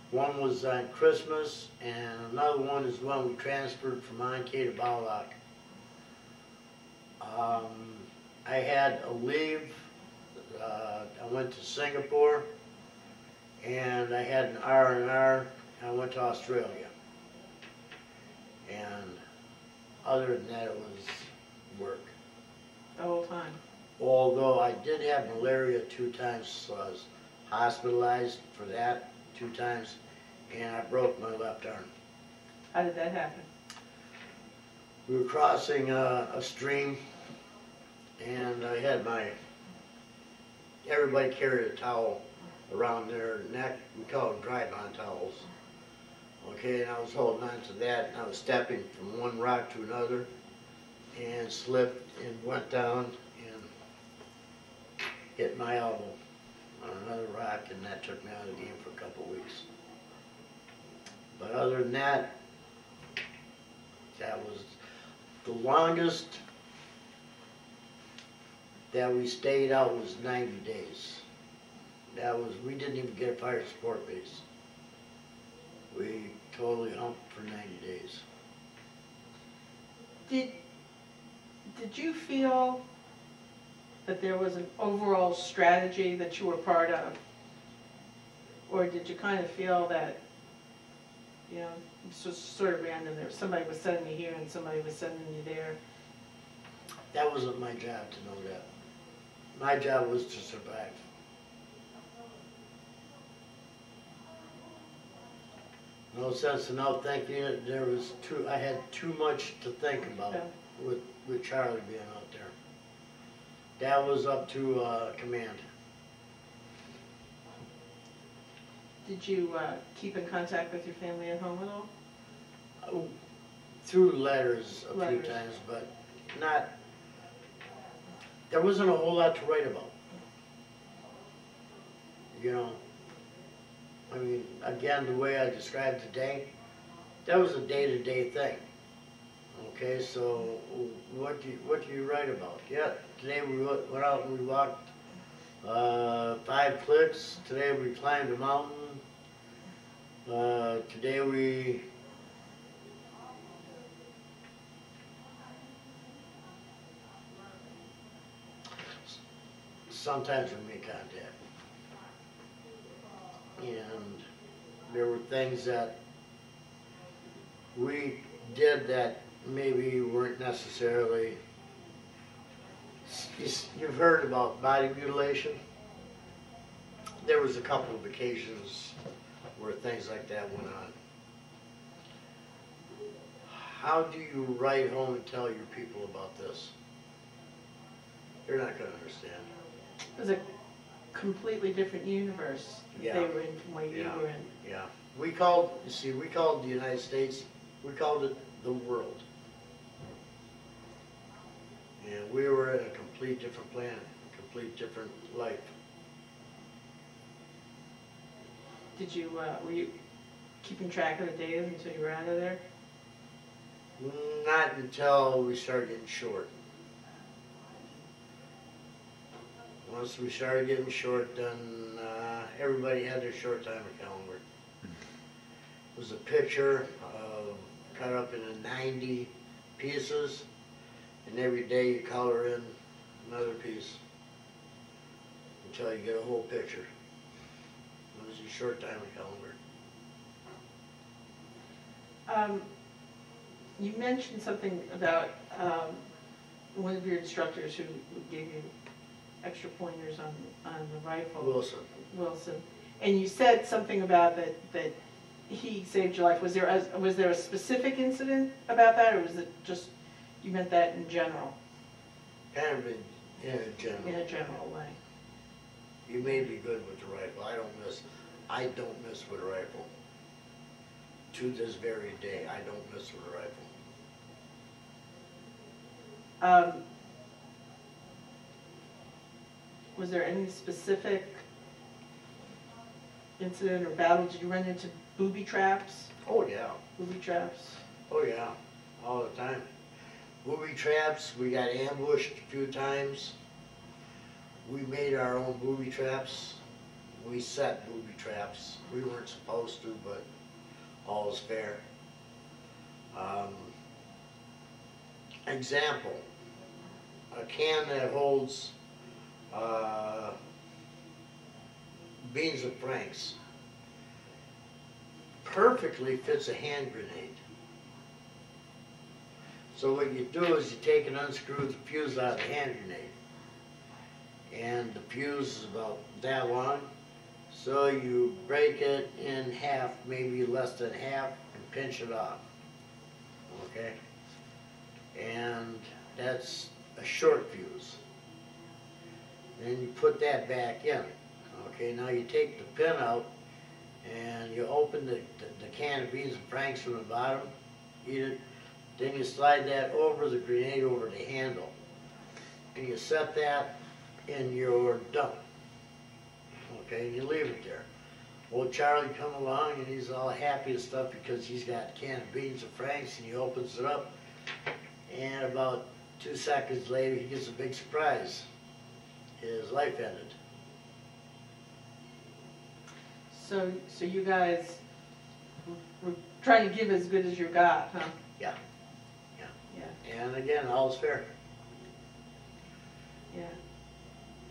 [SPEAKER 2] One was on Christmas, and another one is when we transferred from Anstett to Baulock. I had a leave. I went to Singapore, and I had an R&R, and I went to Australia. And other than that, it was work.
[SPEAKER 1] The whole time.
[SPEAKER 2] Although I did have malaria 2 times, so I was hospitalized for that 2 times, and I broke my left arm.
[SPEAKER 1] How did that happen?
[SPEAKER 2] We were crossing a stream, and I had everybody carried a towel around their neck. We call them dry-bond towels. Okay, and I was holding on to that, and I was stepping from one rock to another, and slipped and went down and hit my elbow on another rock, and that took me out of the game for a couple of weeks. But other than that, that was the longest that we stayed out was 90 days. We didn't even get a fire support base. We totally humped for 90 days.
[SPEAKER 1] Did you feel that there was an overall strategy that you were part of? Or did you kind of feel that, you know, it's just sort of random, there somebody was sending me here and somebody was sending you there?
[SPEAKER 2] That wasn't my job to know that. My job was to survive. No sense in out thinking it. I had too much to think about
[SPEAKER 1] Yeah.
[SPEAKER 2] with Charlie being out there. That was up to command.
[SPEAKER 1] Did you keep in contact with your family at home at all?
[SPEAKER 2] Through letters a
[SPEAKER 1] Letters.
[SPEAKER 2] few times, but not, there wasn't a whole lot to write about. You know, I mean, again, the way I described today, that was a day-to-day thing. Okay, so what do you write about? Yeah, today we went out and we walked 5 clicks. Today we climbed a mountain. Today we sometimes we make contact. And there were things that we did that maybe weren't necessarily, you've heard about body mutilation. There was a couple of occasions where things like that went on. How do you write home and tell your people about this? They're not going to understand.
[SPEAKER 1] It was a completely different universe that
[SPEAKER 2] Yeah.
[SPEAKER 1] they were in from what you were in.
[SPEAKER 2] Yeah. We called the United States, we called it the world. And we were in a complete different planet, a complete different life.
[SPEAKER 1] Did you, were you keeping track of the days until you were out of there?
[SPEAKER 2] Not until we started getting short. Once we started getting short, then everybody had their short timer calendar. It was a picture cut up into 90 pieces, and every day you color in another piece until you get a whole picture. It was your short timer calendar.
[SPEAKER 1] You mentioned something about one of your instructors who gave you extra pointers on the rifle. Wilson. And you said something about that he saved your life. Was there a specific incident about that, or was it just you meant that in general?
[SPEAKER 2] Kind of in a general.
[SPEAKER 1] In a general way.
[SPEAKER 2] You may be good with the rifle. I don't miss with a rifle. To this very day, I don't miss with a rifle.
[SPEAKER 1] Was there any specific incident or battle? Did you run into booby traps?
[SPEAKER 2] Oh yeah.
[SPEAKER 1] Booby traps?
[SPEAKER 2] Oh yeah. All the time. Booby traps, we got ambushed a few times. We made our own booby traps. We set booby traps. We weren't supposed to, but all is fair. Example, a can that holds beans and franks perfectly fits a hand grenade. So what you do is you take and unscrew the fuse out of the hand grenade. And the fuse is about that long. So you break it in half, maybe less than half, and pinch it off. Okay? And that's a short fuse. Then you put that back in. Okay, now you take the pin out and you open the can of beans and franks from the bottom, eat it, then you slide that over the grenade over the handle. And you set that in your dump. Okay, and you leave it there. Well, Charlie come along and he's all happy and stuff because he's got a can of beans and franks, and he opens it up, and about 2 seconds later he gets a big surprise. His life ended.
[SPEAKER 1] So you guys were trying to give as good as you got, huh?
[SPEAKER 2] Yeah.
[SPEAKER 1] Yeah.
[SPEAKER 2] And again, all's fair.
[SPEAKER 1] Yeah.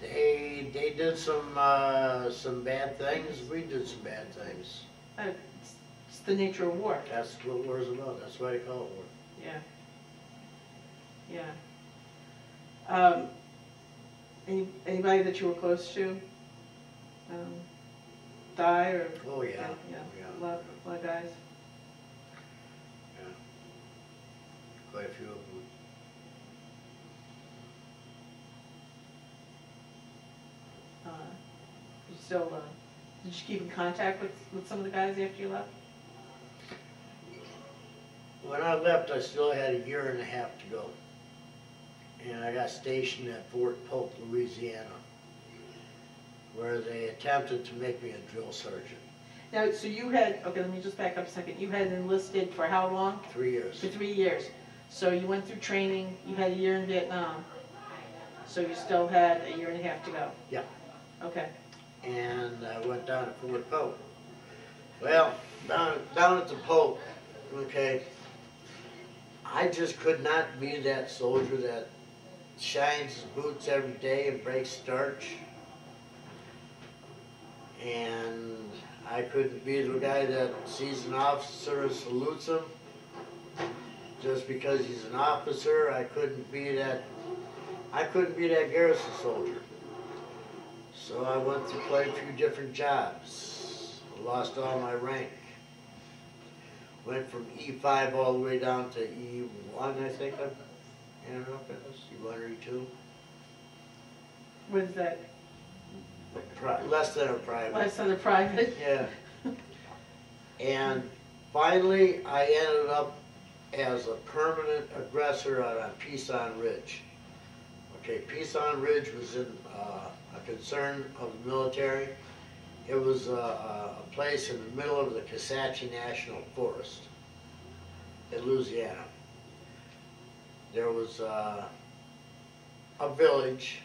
[SPEAKER 2] They did some bad things. We did some bad things.
[SPEAKER 1] It's the nature of war.
[SPEAKER 2] That's what war's about. That's why they call it war.
[SPEAKER 1] Yeah. Yeah. Anybody that you were close to die or?
[SPEAKER 2] Oh yeah.
[SPEAKER 1] Yeah. A lot of guys.
[SPEAKER 2] quite a few of them.
[SPEAKER 1] You still, did you keep in contact with some of the guys after you left?
[SPEAKER 2] When I left, I still had a year and a half to go. And I got stationed at Fort Polk, Louisiana, where they attempted to make me a drill sergeant.
[SPEAKER 1] Now, so you had, okay, let me just back up a second. You had enlisted for how long?
[SPEAKER 2] 3 years.
[SPEAKER 1] For 3 years. So you went through training, you had a year in Vietnam, so you still had a year and a half to go?
[SPEAKER 2] Yeah.
[SPEAKER 1] Okay.
[SPEAKER 2] And I went down to Fort Polk. Well, down at the Polk, okay, I just could not be that soldier that shines his boots every day and breaks starch. And I couldn't be the guy that sees an officer and salutes him. Just because he's an officer, I couldn't be that garrison soldier. So I went through quite a few different jobs. Lost all my rank. Went from E5 all the way down to E1, I think. I don't know if it was E1 or E2.
[SPEAKER 1] What is that?
[SPEAKER 2] Less than a private.
[SPEAKER 1] Less than a private?
[SPEAKER 2] Yeah. And finally, I ended up as a permanent aggressor on Peason Ridge. Okay, Peason Ridge was in a concern of the military. It was a place in the middle of the Kisatchie National Forest in Louisiana. There was a village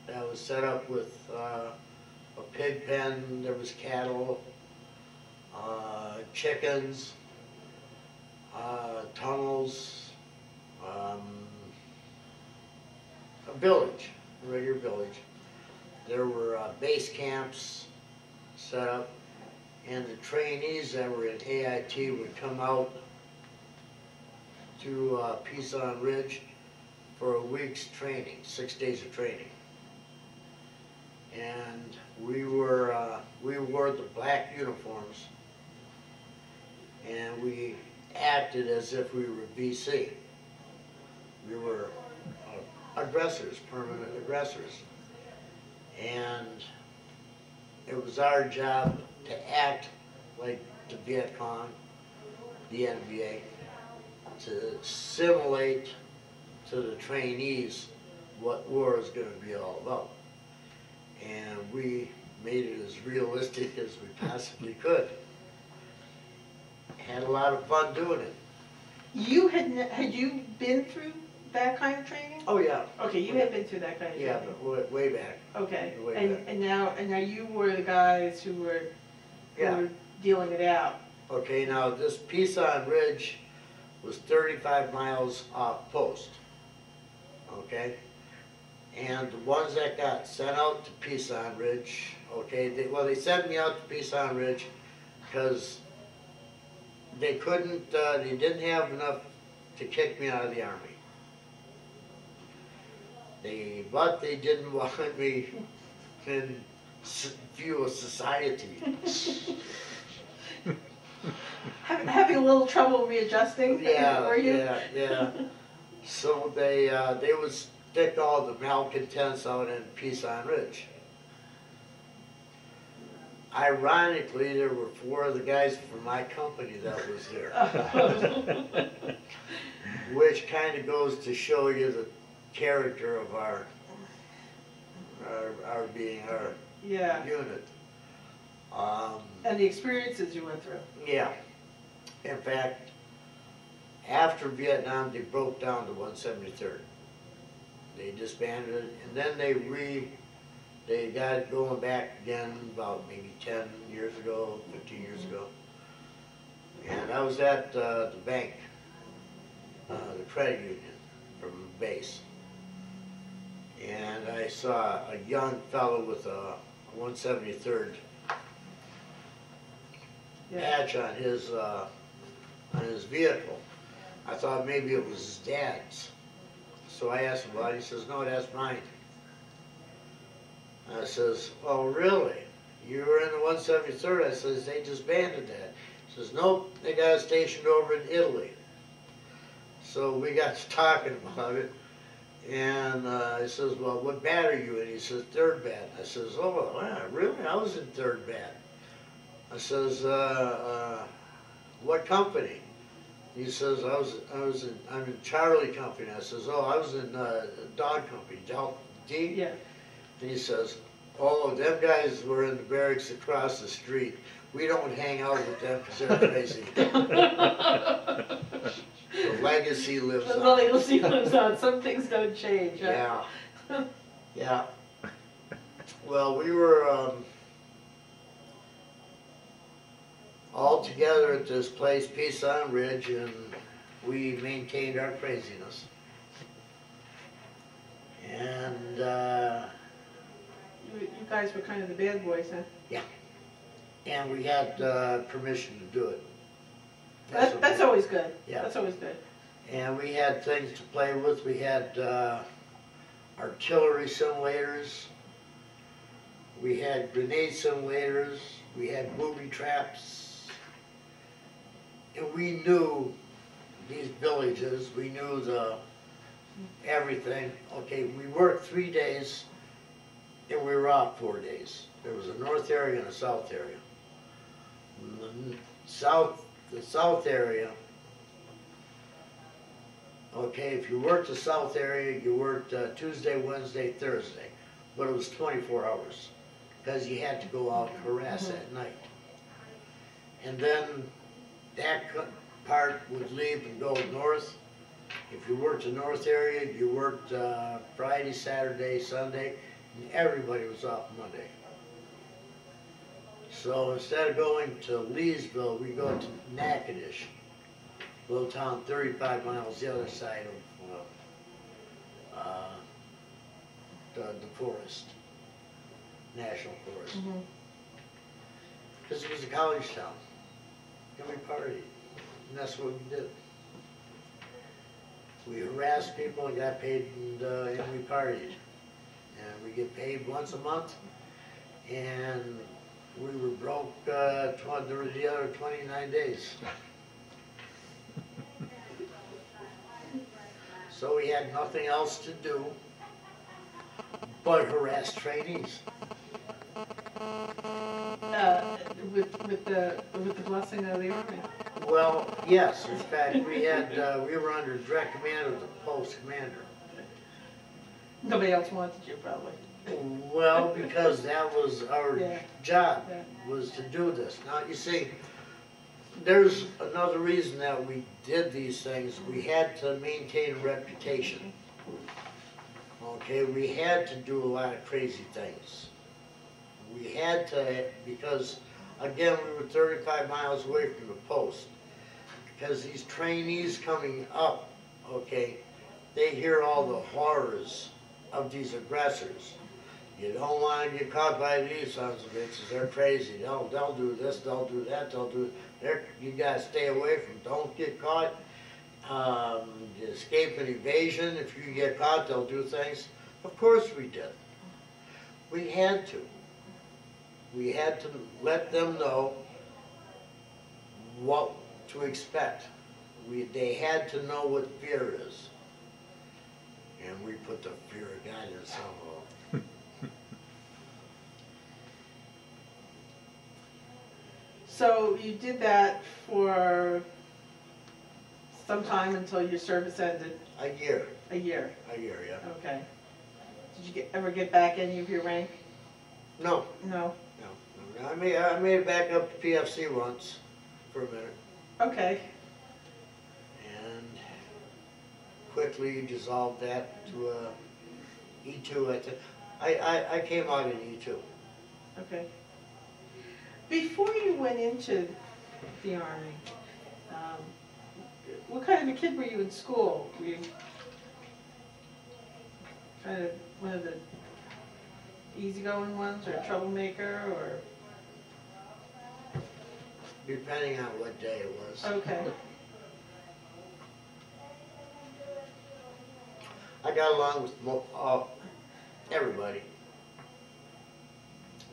[SPEAKER 2] that was set up with a pig pen. There was cattle, chickens, tunnels, a village, a regular village. There were base camps set up, and the trainees that were in AIT would come out to Peason Ridge for a week's training, 6 days of training. And we wore the black uniforms, and we acted as if we were VC. We were aggressors, permanent aggressors. And it was our job to act like the Viet Cong, the NVA, to simulate to the trainees what war is going to be all about. And we made it as realistic as we possibly could. Had a lot of fun doing it.
[SPEAKER 1] You had you been through that kind of training?
[SPEAKER 2] Oh yeah.
[SPEAKER 1] Okay, you had been through that kind of training.
[SPEAKER 2] Yeah, but way back.
[SPEAKER 1] Okay,
[SPEAKER 2] Way back.
[SPEAKER 1] and now you were the guys who were dealing it out.
[SPEAKER 2] Okay, now this Peason Ridge was 35 miles off post. Okay, and the ones that got sent out to Peason Ridge, okay, they sent me out to Peason Ridge because they couldn't, they didn't have enough to kick me out of the Army. But they didn't want me in view of society.
[SPEAKER 1] Having a little trouble readjusting, were you?
[SPEAKER 2] Yeah. So they would stick all the malcontents out in Peason Ridge. Ironically, there were 4 of the guys from my company that was there. Which kind of goes to show you the character of our unit.
[SPEAKER 1] And the experiences you went through.
[SPEAKER 2] Yeah. In fact, after Vietnam, they broke down to 173rd. They disbanded it, and then they got it going back again about maybe 10 years ago, 15 years ago. And I was at the bank, the credit union from base. And I saw a young fellow with a 173rd patch on his vehicle. I thought maybe it was his dad's. So I asked him about it. He says, "No, that's mine." I says, "Oh, really? You were in the 173rd?" I says, "They disbanded that." He says, "Nope, they got it stationed over in Italy." So we got to talking about it, and I says, well, what bat are you in? He says, third bat. I says, oh, wow, really? I was in third bat. I says, what company? He says, I'm in Charlie Company. I says, oh, I was in Dog Company, D?
[SPEAKER 1] Yeah.
[SPEAKER 2] And he says, oh, them guys were in the barracks across the street. We don't hang out with them because they're crazy. The legacy lives on.
[SPEAKER 1] The legacy lives on. Some things don't change. Huh?
[SPEAKER 2] Yeah. Yeah. Well, we were all together at this place, Peace on Ridge, and we maintained our craziness. And
[SPEAKER 1] You guys were kind of the bad boys, huh?
[SPEAKER 2] yeah. And we had permission to do it.
[SPEAKER 1] That's always good.
[SPEAKER 2] Yeah.
[SPEAKER 1] That's always good.
[SPEAKER 2] And we had things to play with. We had artillery simulators. We had grenade simulators. We had booby traps. And we knew these villages. We knew everything. Okay, we worked 3 days and we were off 4 days. There was a north area and a south area. The south area, okay, if you worked the south area, you worked Tuesday, Wednesday, Thursday, but it was 24 hours because you had to go out and harass at night. And then that part would leave and go north. If you worked the north area, you worked Friday, Saturday, Sunday, and everybody was off Monday. So instead of going to Leesville, we go to Natchitoches, a little town 35 miles the other side of the forest, national forest. Because it was a college town, and we partied, and that's what we did. We harassed people and got paid, and we partied. And we get paid once a month, and we were broke the other 29 days. So we had nothing else to do but harass trainees.
[SPEAKER 1] With the blessing of the Army.
[SPEAKER 2] Well, yes, in fact, we were under direct command of the post commander.
[SPEAKER 1] Nobody else wanted you, probably.
[SPEAKER 2] Well, because that was our job,
[SPEAKER 1] Yeah.
[SPEAKER 2] was to do this. Now, you see, there's another reason that we did these things. We had to maintain a reputation. Okay, we had to do a lot of crazy things. We had to, because, again, we were 35 miles away from the post. Because these trainees coming up, okay, they hear all the horrors of these aggressors. You don't want to get caught by these sons of bitches. They're crazy. They'll do this, they'll do that, you gotta stay away from them. Don't get caught. Escape and evasion. If you get caught, they'll do things. Of course we did. We had to. We had to let them know what to expect. They had to know what fear is. And we put the fear of God in some of them.
[SPEAKER 1] So you did that for some time until your service ended?
[SPEAKER 2] A year.
[SPEAKER 1] A year?
[SPEAKER 2] A year, yeah.
[SPEAKER 1] Okay. Did you ever get back any of your rank?
[SPEAKER 2] No.
[SPEAKER 1] No?
[SPEAKER 2] No. I made it back up to PFC once for a minute.
[SPEAKER 1] Okay.
[SPEAKER 2] And quickly dissolved that to E2. I came out in E2.
[SPEAKER 1] Okay. Before you went into the Army, what kind of a kid were you in school? Were you kind of one of the easygoing ones, or a troublemaker, or?
[SPEAKER 2] Depending on what day it was.
[SPEAKER 1] Okay.
[SPEAKER 2] I got along with everybody.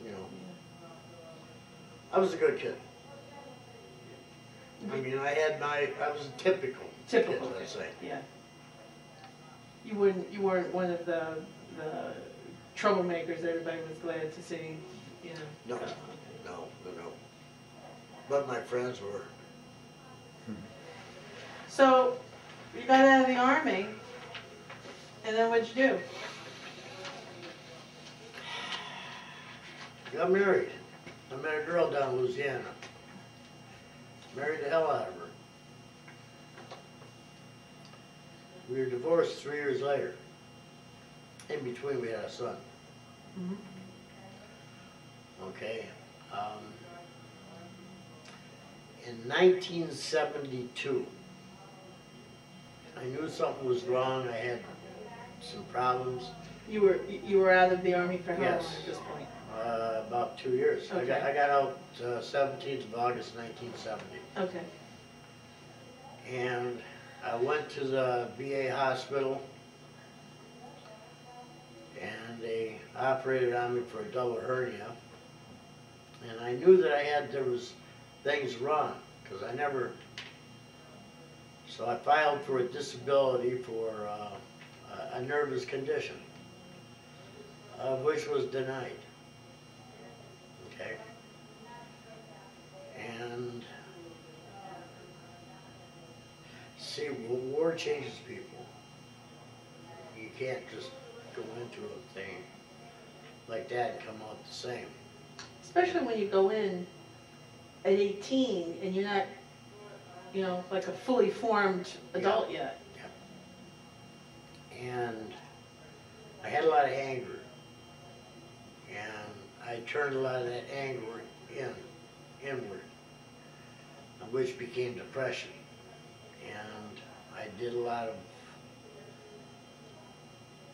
[SPEAKER 2] You know, I was a good kid. I mean, I was a typical kid, let's say.
[SPEAKER 1] Yeah. You weren't one of the troublemakers everybody was glad to see, you know?
[SPEAKER 2] No, no. But my friends were.
[SPEAKER 1] So, you got out of the Army, and then what'd you do?
[SPEAKER 2] Got married. I met a girl down in Louisiana. Married the hell out of her. We were divorced 3 years later. In between, we had a son.
[SPEAKER 1] Mm-hmm.
[SPEAKER 2] Okay. In 1972, I knew something was wrong. I had some problems.
[SPEAKER 1] You were out of the Army for how long
[SPEAKER 2] Yes.
[SPEAKER 1] at this point?
[SPEAKER 2] About 2 years.
[SPEAKER 1] Okay.
[SPEAKER 2] I got out 17th of August 1970.
[SPEAKER 1] Okay.
[SPEAKER 2] And I went to the VA hospital, and they operated on me for a double hernia. And I knew that there was things wrong, because I never, so I filed for a disability for a nervous condition, which was denied. Okay. And see, war changes people. You can't just go into a thing like that and come out the same.
[SPEAKER 1] Especially when you go in at 18 and you're not, you know, like a fully formed adult yet.
[SPEAKER 2] And I had a lot of anger, and I turned a lot of that anger inward, which became depression. And I did a lot of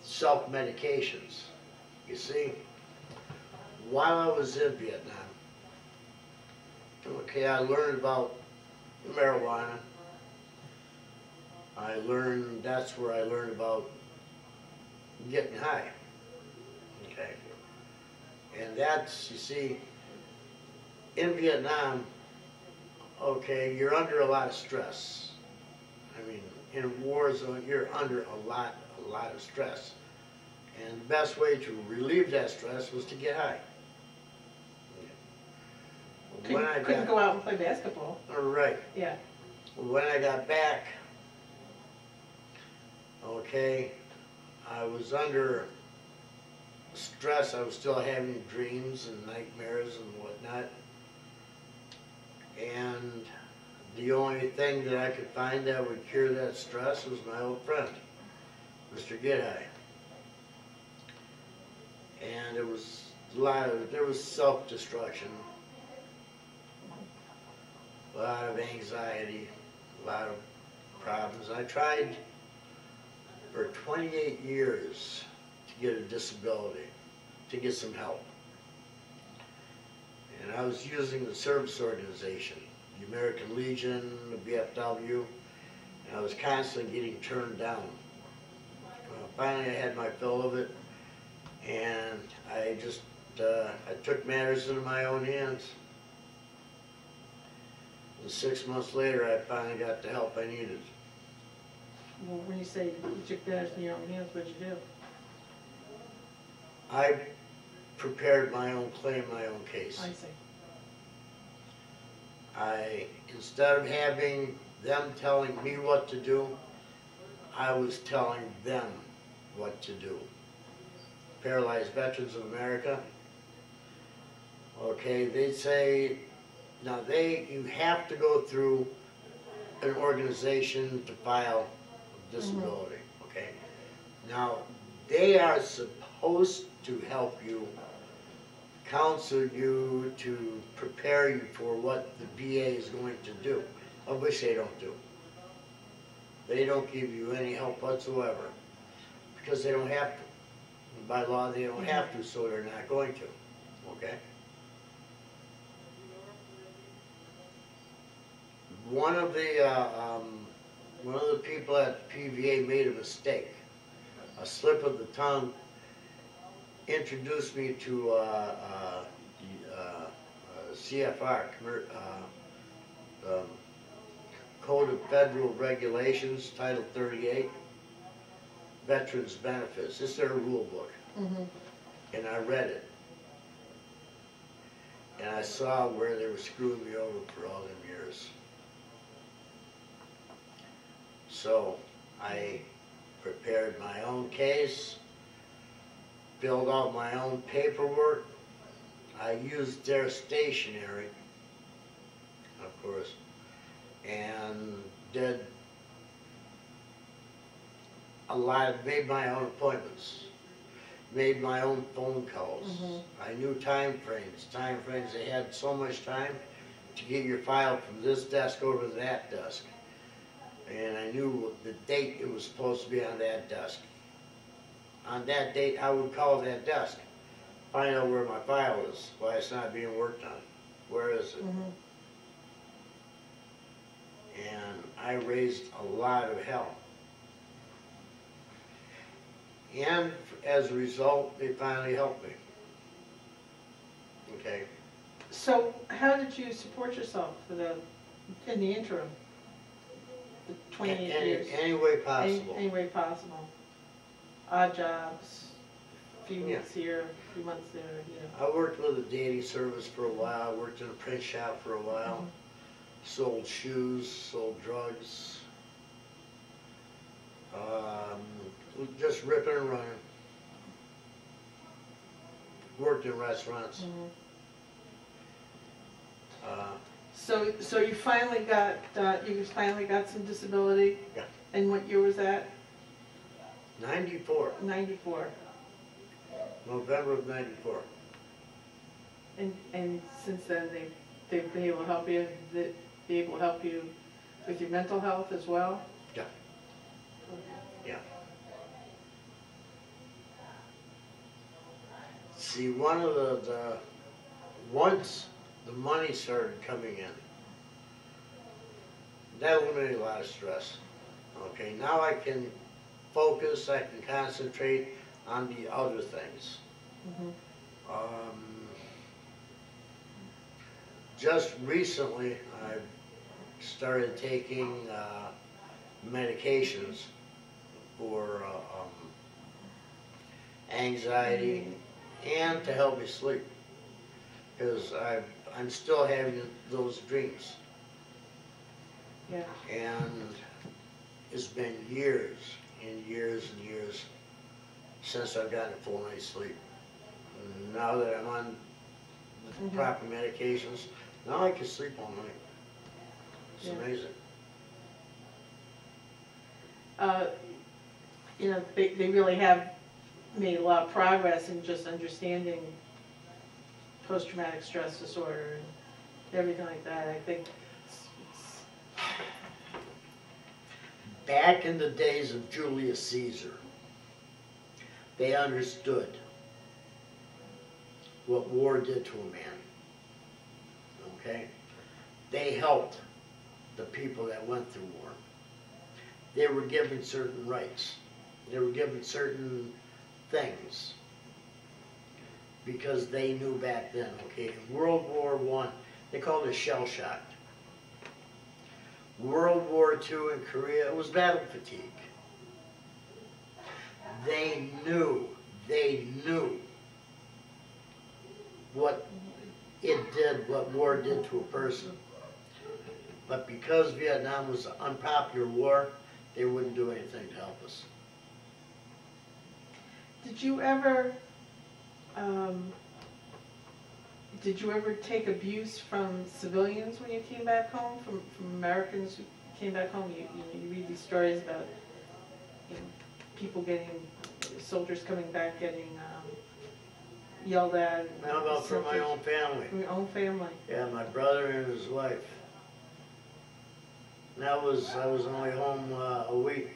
[SPEAKER 2] self-medications. You see, while I was in Vietnam, okay, I learned about marijuana. That's where I learned about getting high. Okay. And that's, you see, in Vietnam, okay, you're under a lot of stress. I mean, in a war zone, you're under a lot of stress. And the best way to relieve that stress was to get high.
[SPEAKER 1] Couldn't go out and play basketball.
[SPEAKER 2] Right.
[SPEAKER 1] Yeah.
[SPEAKER 2] When I got back, okay, I was under stress. I was still having dreams and nightmares and whatnot. And the only thing that I could find that would cure that stress was my old friend, Mr. Get High. And there was self-destruction, a lot of anxiety, a lot of problems. I tried for 28 years to get a disability, to get some help. And I was using the service organization, the American Legion, the VFW, and I was constantly getting turned down. Finally, I had my fill of it, and I just, I took matters into my own hands. And 6 months later, I finally got the help I needed.
[SPEAKER 1] Well, when you say you took matters in your own hands, what'd you do?
[SPEAKER 2] I prepared my own claim, my own case.
[SPEAKER 1] I see.
[SPEAKER 2] Instead of having them telling me what to do, I was telling them what to do. Paralyzed Veterans of America, okay, they say, now you have to go through an organization to file a disability, okay? Now, they are supposed to help you, counsel you, to prepare you for what the VA is going to do, of which they don't do. They don't give you any help whatsoever, because they don't have to. By law, they don't have to, so they're not going to, okay? One of the people at the PVA made a mistake. A slip of the tongue introduced me to CFR, Code of Federal Regulations, Title 38, Veterans Benefits. This is their rule book.
[SPEAKER 1] Mhm.
[SPEAKER 2] And I read it. And I saw where they were screwing me over for all them years. So I prepared my own case, filled out my own paperwork. I used their stationery, of course, and did made my own appointments, made my own phone calls.
[SPEAKER 1] Mhm.
[SPEAKER 2] I knew time frames, they had so much time to get your file from this desk over to that desk. And I knew the date it was supposed to be on that desk. On that date, I would call that desk, find out where my file is, why it's not being worked on. Where is it?
[SPEAKER 1] Mhm.
[SPEAKER 2] And I raised a lot of hell. And as a result, they finally helped me. Okay.
[SPEAKER 1] So how did you support yourself in the interim? The 28 years?
[SPEAKER 2] Any way possible.
[SPEAKER 1] Any way possible. Odd jobs, a few
[SPEAKER 2] Yeah.
[SPEAKER 1] weeks here, a few months there, you know.
[SPEAKER 2] I worked with a dating service for a while. I worked in a print shop for a while. Sold shoes, sold drugs. Just ripping and running. Worked in restaurants.
[SPEAKER 1] Mhm.
[SPEAKER 2] Uh,
[SPEAKER 1] So you finally got some disability?
[SPEAKER 2] Yeah.
[SPEAKER 1] And what year was that?
[SPEAKER 2] 94,
[SPEAKER 1] 94.
[SPEAKER 2] November of 94.
[SPEAKER 1] And since then they've been able to help you, be able to help you with your mental health as well?
[SPEAKER 2] Yeah. Yeah. See, one of once the money started coming in, that eliminated a lot of stress. Okay, now I can focus, I can concentrate on the other things.
[SPEAKER 1] Mhm.
[SPEAKER 2] Just recently, I started taking medications for anxiety and to help me sleep, because I'm still having those dreams.
[SPEAKER 1] Yeah.
[SPEAKER 2] And it's been years and years and years since I've gotten a full night's sleep. And now that I'm on the
[SPEAKER 1] Mhm.
[SPEAKER 2] proper medications, now I can sleep all night. It's
[SPEAKER 1] Yeah.
[SPEAKER 2] amazing.
[SPEAKER 1] You know, they really have made a lot of progress in just understanding post-traumatic stress disorder and everything like that. I think
[SPEAKER 2] Back in the days of Julius Caesar, they understood what war did to a man. Okay? They helped the people that went through war. They were given certain rights. They were given certain things because they knew back then, okay, in World War I, they called it shell shock. World War II in Korea, it was battle fatigue. They knew what it did, what war did to a person. But because Vietnam was an unpopular war, they wouldn't do anything to help us.
[SPEAKER 1] Did you ever take abuse from civilians when you came back home, from Americans who came back home? You read these stories about, you know, people soldiers coming back getting yelled at.
[SPEAKER 2] How about from my own family?
[SPEAKER 1] From your own family?
[SPEAKER 2] Yeah, my brother and his wife. And I was only home a week,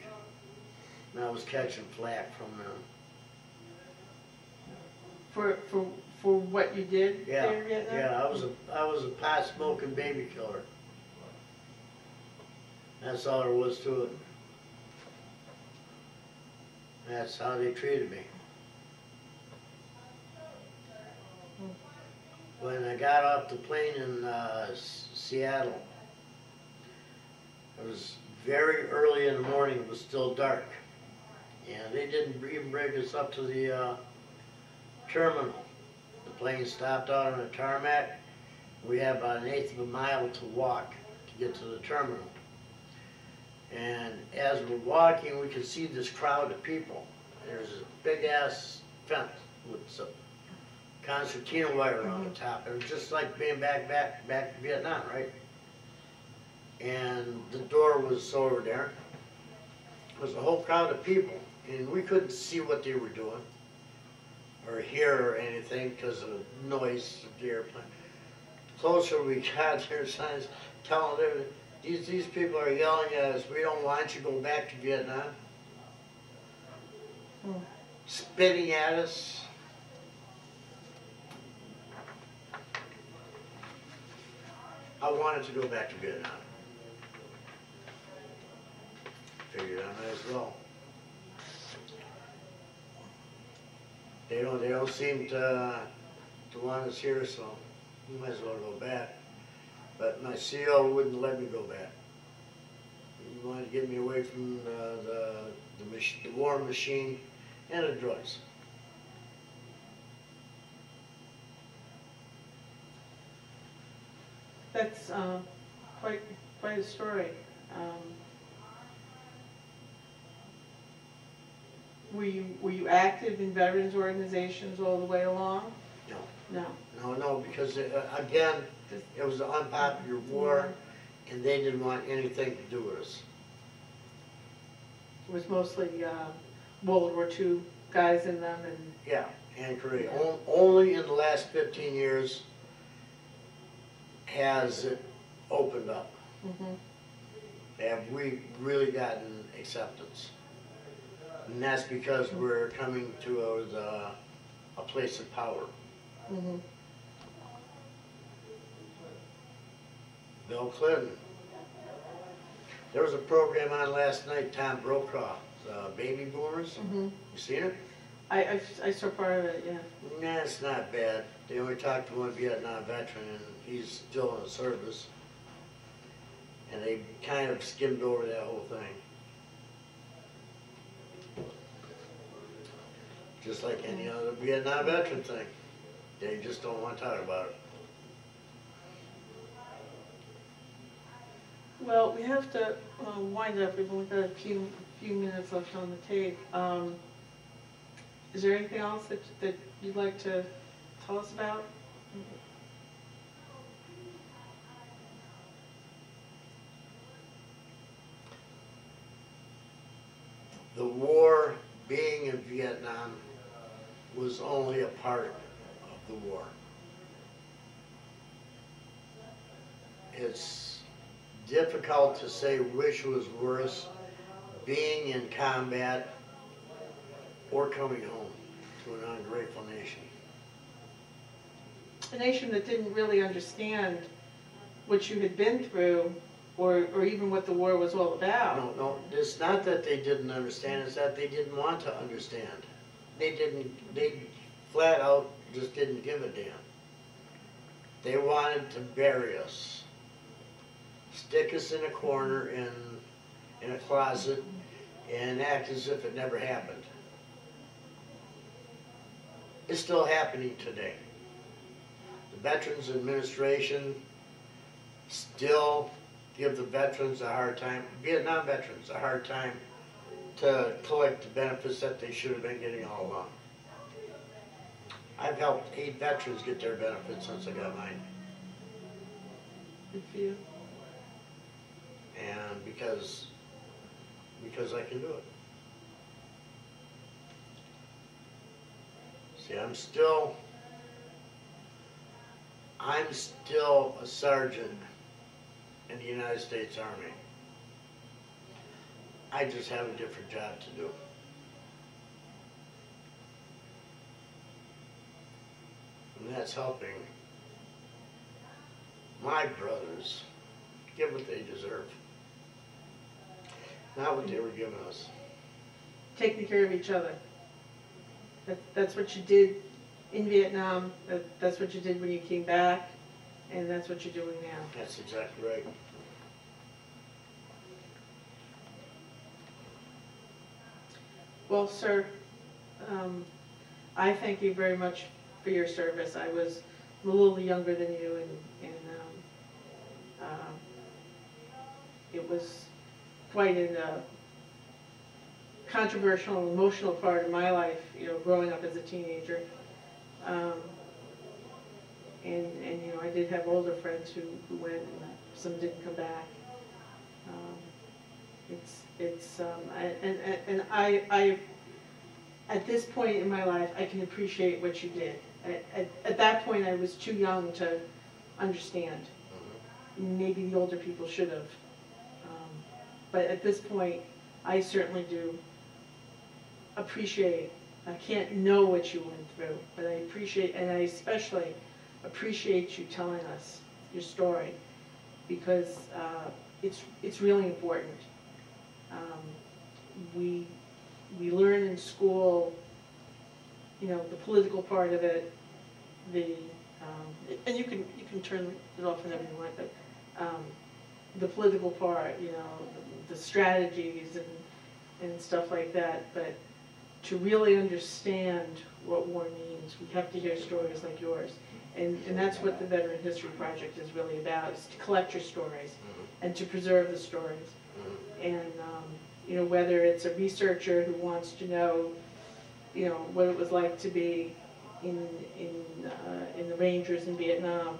[SPEAKER 2] and I was catching flack from them.
[SPEAKER 1] For what you did
[SPEAKER 2] Yeah,
[SPEAKER 1] there in Vietnam?
[SPEAKER 2] yeah, I was a pot smoking baby killer. That's all there was to it. That's how they treated me. When I got off the plane in Seattle, It was very early in the morning, it was still dark. And they didn't even bring us up to the terminal. The plane stopped out on the tarmac. We had about 1/8 of a mile to walk to get to the terminal. And as we're walking, we could see this crowd of people. There's a big ass fence with some concertina wire on the top. It was just like being back to Vietnam, right? And the door was over there. There was a whole crowd of people, and we couldn't see what they were doing or hear or anything because of the noise of the airplane. The closer we got, there signs telling them, these people are yelling at us, we don't want you to go back to Vietnam. Spitting at us. I wanted to go back to Vietnam. Figured I might as well. They don't seem to want us here, so we might as well go back. But my CO wouldn't let me go back. He wanted to get me away from the war machine and the drugs.
[SPEAKER 1] That's quite a story. Were you active in veterans organizations all the way along?
[SPEAKER 2] No.
[SPEAKER 1] No.
[SPEAKER 2] No, because again, it was an unpopular war, and they didn't want anything to do with us.
[SPEAKER 1] It was mostly World War II guys in them, and
[SPEAKER 2] yeah, and Korea. Only in the last 15 years has it opened up. Have we really gotten acceptance? And that's because we're coming to a place of power. Bill Clinton. There was a program on last night, Tom Brokaw, Baby Boomers. You seen it?
[SPEAKER 1] I saw part of it, yeah.
[SPEAKER 2] Nah, it's not bad. They only talked to one Vietnam veteran, and he's still in the service. And they kind of skimmed over that whole thing. Just like any other Vietnam veteran thing. They just don't want to talk about it.
[SPEAKER 1] Well, we have to wind up. We've only got a few minutes left on the tape. Is there anything else that you'd like to tell us about?
[SPEAKER 2] The war, being in Vietnam, was only a part of the war. It's difficult to say which was worse, being in combat or coming home to an ungrateful nation.
[SPEAKER 1] A nation that didn't really understand what you had been through, or even what the war was all about.
[SPEAKER 2] No, it's not that they didn't understand, it's that they didn't want to understand. They flat out just didn't give a damn. They wanted to bury us. Stick us in a corner in a closet and act as if it never happened. It's still happening today. The Veterans Administration still give the veterans a hard time, Vietnam veterans a hard time to collect the benefits that they should have been getting all along. I've helped 8 veterans get their benefits since I got mine.
[SPEAKER 1] Good for you.
[SPEAKER 2] And because I can do it. See, I'm still a sergeant in the United States Army. I just have a different job to do. And that's helping my brothers get what they deserve. Not what they were giving us.
[SPEAKER 1] Taking care of each other. That's what you did in Vietnam, that's what you did when you came back, and that's what you're doing now.
[SPEAKER 2] That's exactly right.
[SPEAKER 1] Well, sir, I thank you very much for your service. I was a little younger than you, and it was quite a controversial and emotional part of my life, you know, growing up as a teenager. And you know, I did have older friends who went, and some didn't come back. I at this point in my life, I can appreciate what you did. At that point, I was too young to understand. Maybe the older people should have. But at this point, I certainly do appreciate. I can't know what you went through, but I appreciate, and I especially appreciate you telling us your story, because it's really important. We learn in school, you know, the political part of it, and you can turn it off whenever you want, but the political part, you know, the strategies and stuff like that. But to really understand what war means, we have to hear stories like yours. And that's what the Veteran History Project is really about, is to collect your stories and to preserve the stories. And, you know, whether it's a researcher who wants to know, you know, what it was like to be in the Rangers in Vietnam,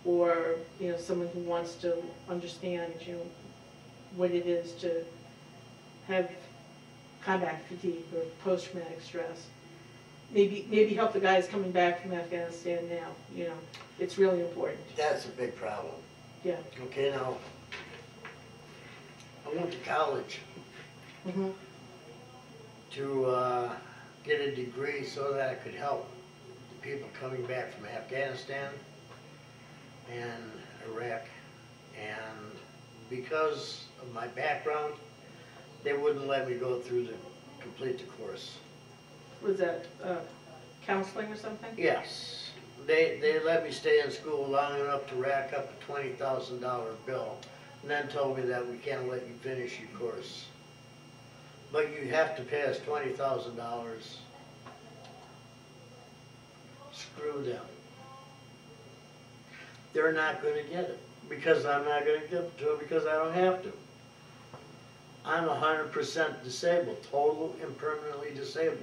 [SPEAKER 1] or, you know, someone who wants to understand, you know, what it is to have combat fatigue or post-traumatic stress. Maybe help the guys coming back from Afghanistan now, you know. It's really important.
[SPEAKER 2] That's a big problem.
[SPEAKER 1] Yeah.
[SPEAKER 2] Okay, now, I went to college to get a degree so that I could help the people coming back from Afghanistan and Iraq. And because of my background, they wouldn't let me go through complete the course.
[SPEAKER 1] Was that counseling or something?
[SPEAKER 2] Yes. They let me stay in school long enough to rack up a $20,000 bill, and then told me that we can't let you finish your course. But you have to pay us $20,000. Screw them. They're not going to get it, because I'm not going to give it to them, because I don't have to. I'm 100% disabled, total and permanently disabled.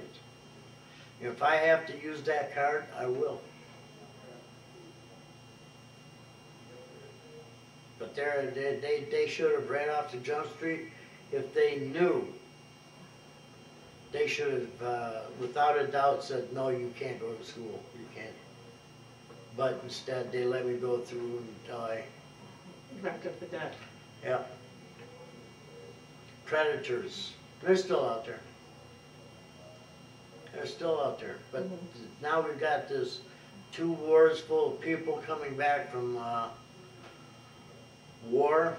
[SPEAKER 2] If I have to use that card, I will. But they should have ran off to Jump Street if they knew. They should have, without a doubt, said, no, you can't go to school. You can't. But instead, they let me go through until I
[SPEAKER 1] Wrapped up the debt.
[SPEAKER 2] Yeah. Predators, they're still out there. They're still out there. But now we've got this 2 wars full of people coming back from war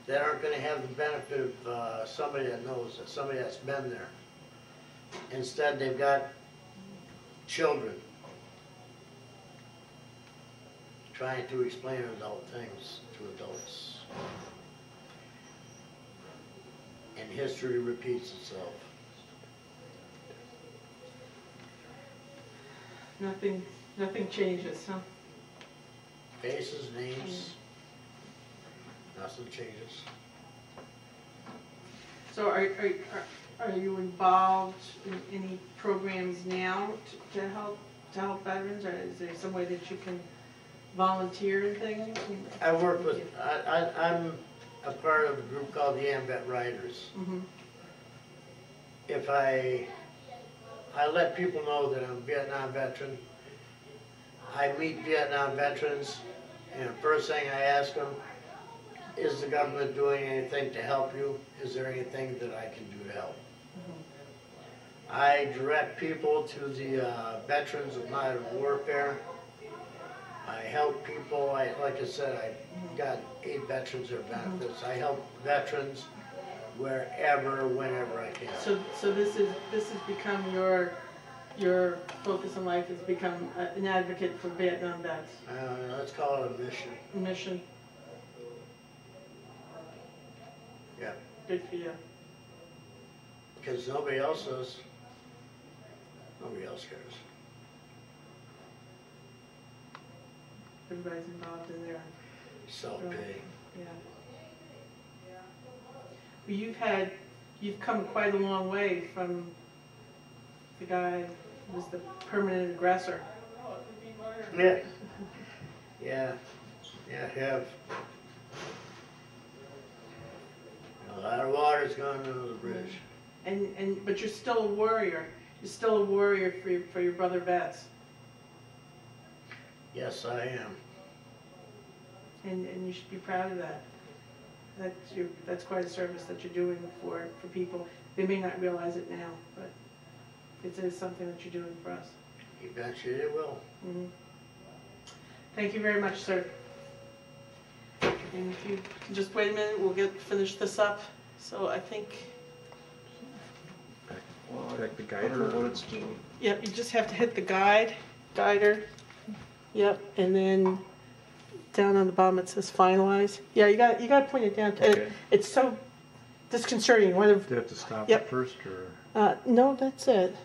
[SPEAKER 2] that aren't going to have the benefit of somebody that knows, somebody that's been there. Instead, they've got children trying to explain adult things to adults. And history repeats itself.
[SPEAKER 1] Nothing changes, huh?
[SPEAKER 2] Faces, names, nothing changes.
[SPEAKER 1] So are you involved in any programs now to help veterans, or is there some way that you can volunteer and things?
[SPEAKER 2] I work with, I'm a part of a group called the Anstett Riders. If I let people know that I'm a Vietnam veteran. I meet Vietnam veterans, and the first thing I ask them, is the government doing anything to help you? Is there anything that I can do to help? I direct people to the Veterans of Modern Warfare. I help people, like I said, I've got 8 veterans or benefits. I help veterans wherever, whenever I can.
[SPEAKER 1] So this has become your focus in life, has become an advocate for Vietnam vets.
[SPEAKER 2] Let's call it a mission.
[SPEAKER 1] Mission.
[SPEAKER 2] Yeah.
[SPEAKER 1] Good for you.
[SPEAKER 2] Because nobody else does. Nobody else cares.
[SPEAKER 1] Everybody's involved in there.
[SPEAKER 2] Self-pay.
[SPEAKER 1] Yeah. Well, you've come quite a long way from the guy who was the permanent aggressor.
[SPEAKER 2] Yeah. Yeah. Yeah, I have. A lot of water's gone under the bridge.
[SPEAKER 1] But you're still a warrior. You're still a warrior for your brother vets.
[SPEAKER 2] Yes, I am.
[SPEAKER 1] And you should be proud of that. That's quite a service that you're doing for people. They may not realize it now, but it is something that you're doing for us.
[SPEAKER 2] Eventually it will.
[SPEAKER 1] Mm-hmm. Thank you very much, sir. And if you can just wait a minute, we'll finish this up. So I think,
[SPEAKER 3] Like the guider or what it's doing.
[SPEAKER 1] yeah, you just have to hit the guider. Yep, and then down on the bottom it says finalize. Yeah, you got to point it down.
[SPEAKER 3] Okay.
[SPEAKER 1] It's so disconcerting. One of
[SPEAKER 3] Do you have to stop
[SPEAKER 1] Yep.
[SPEAKER 3] it first or?
[SPEAKER 1] no, that's it.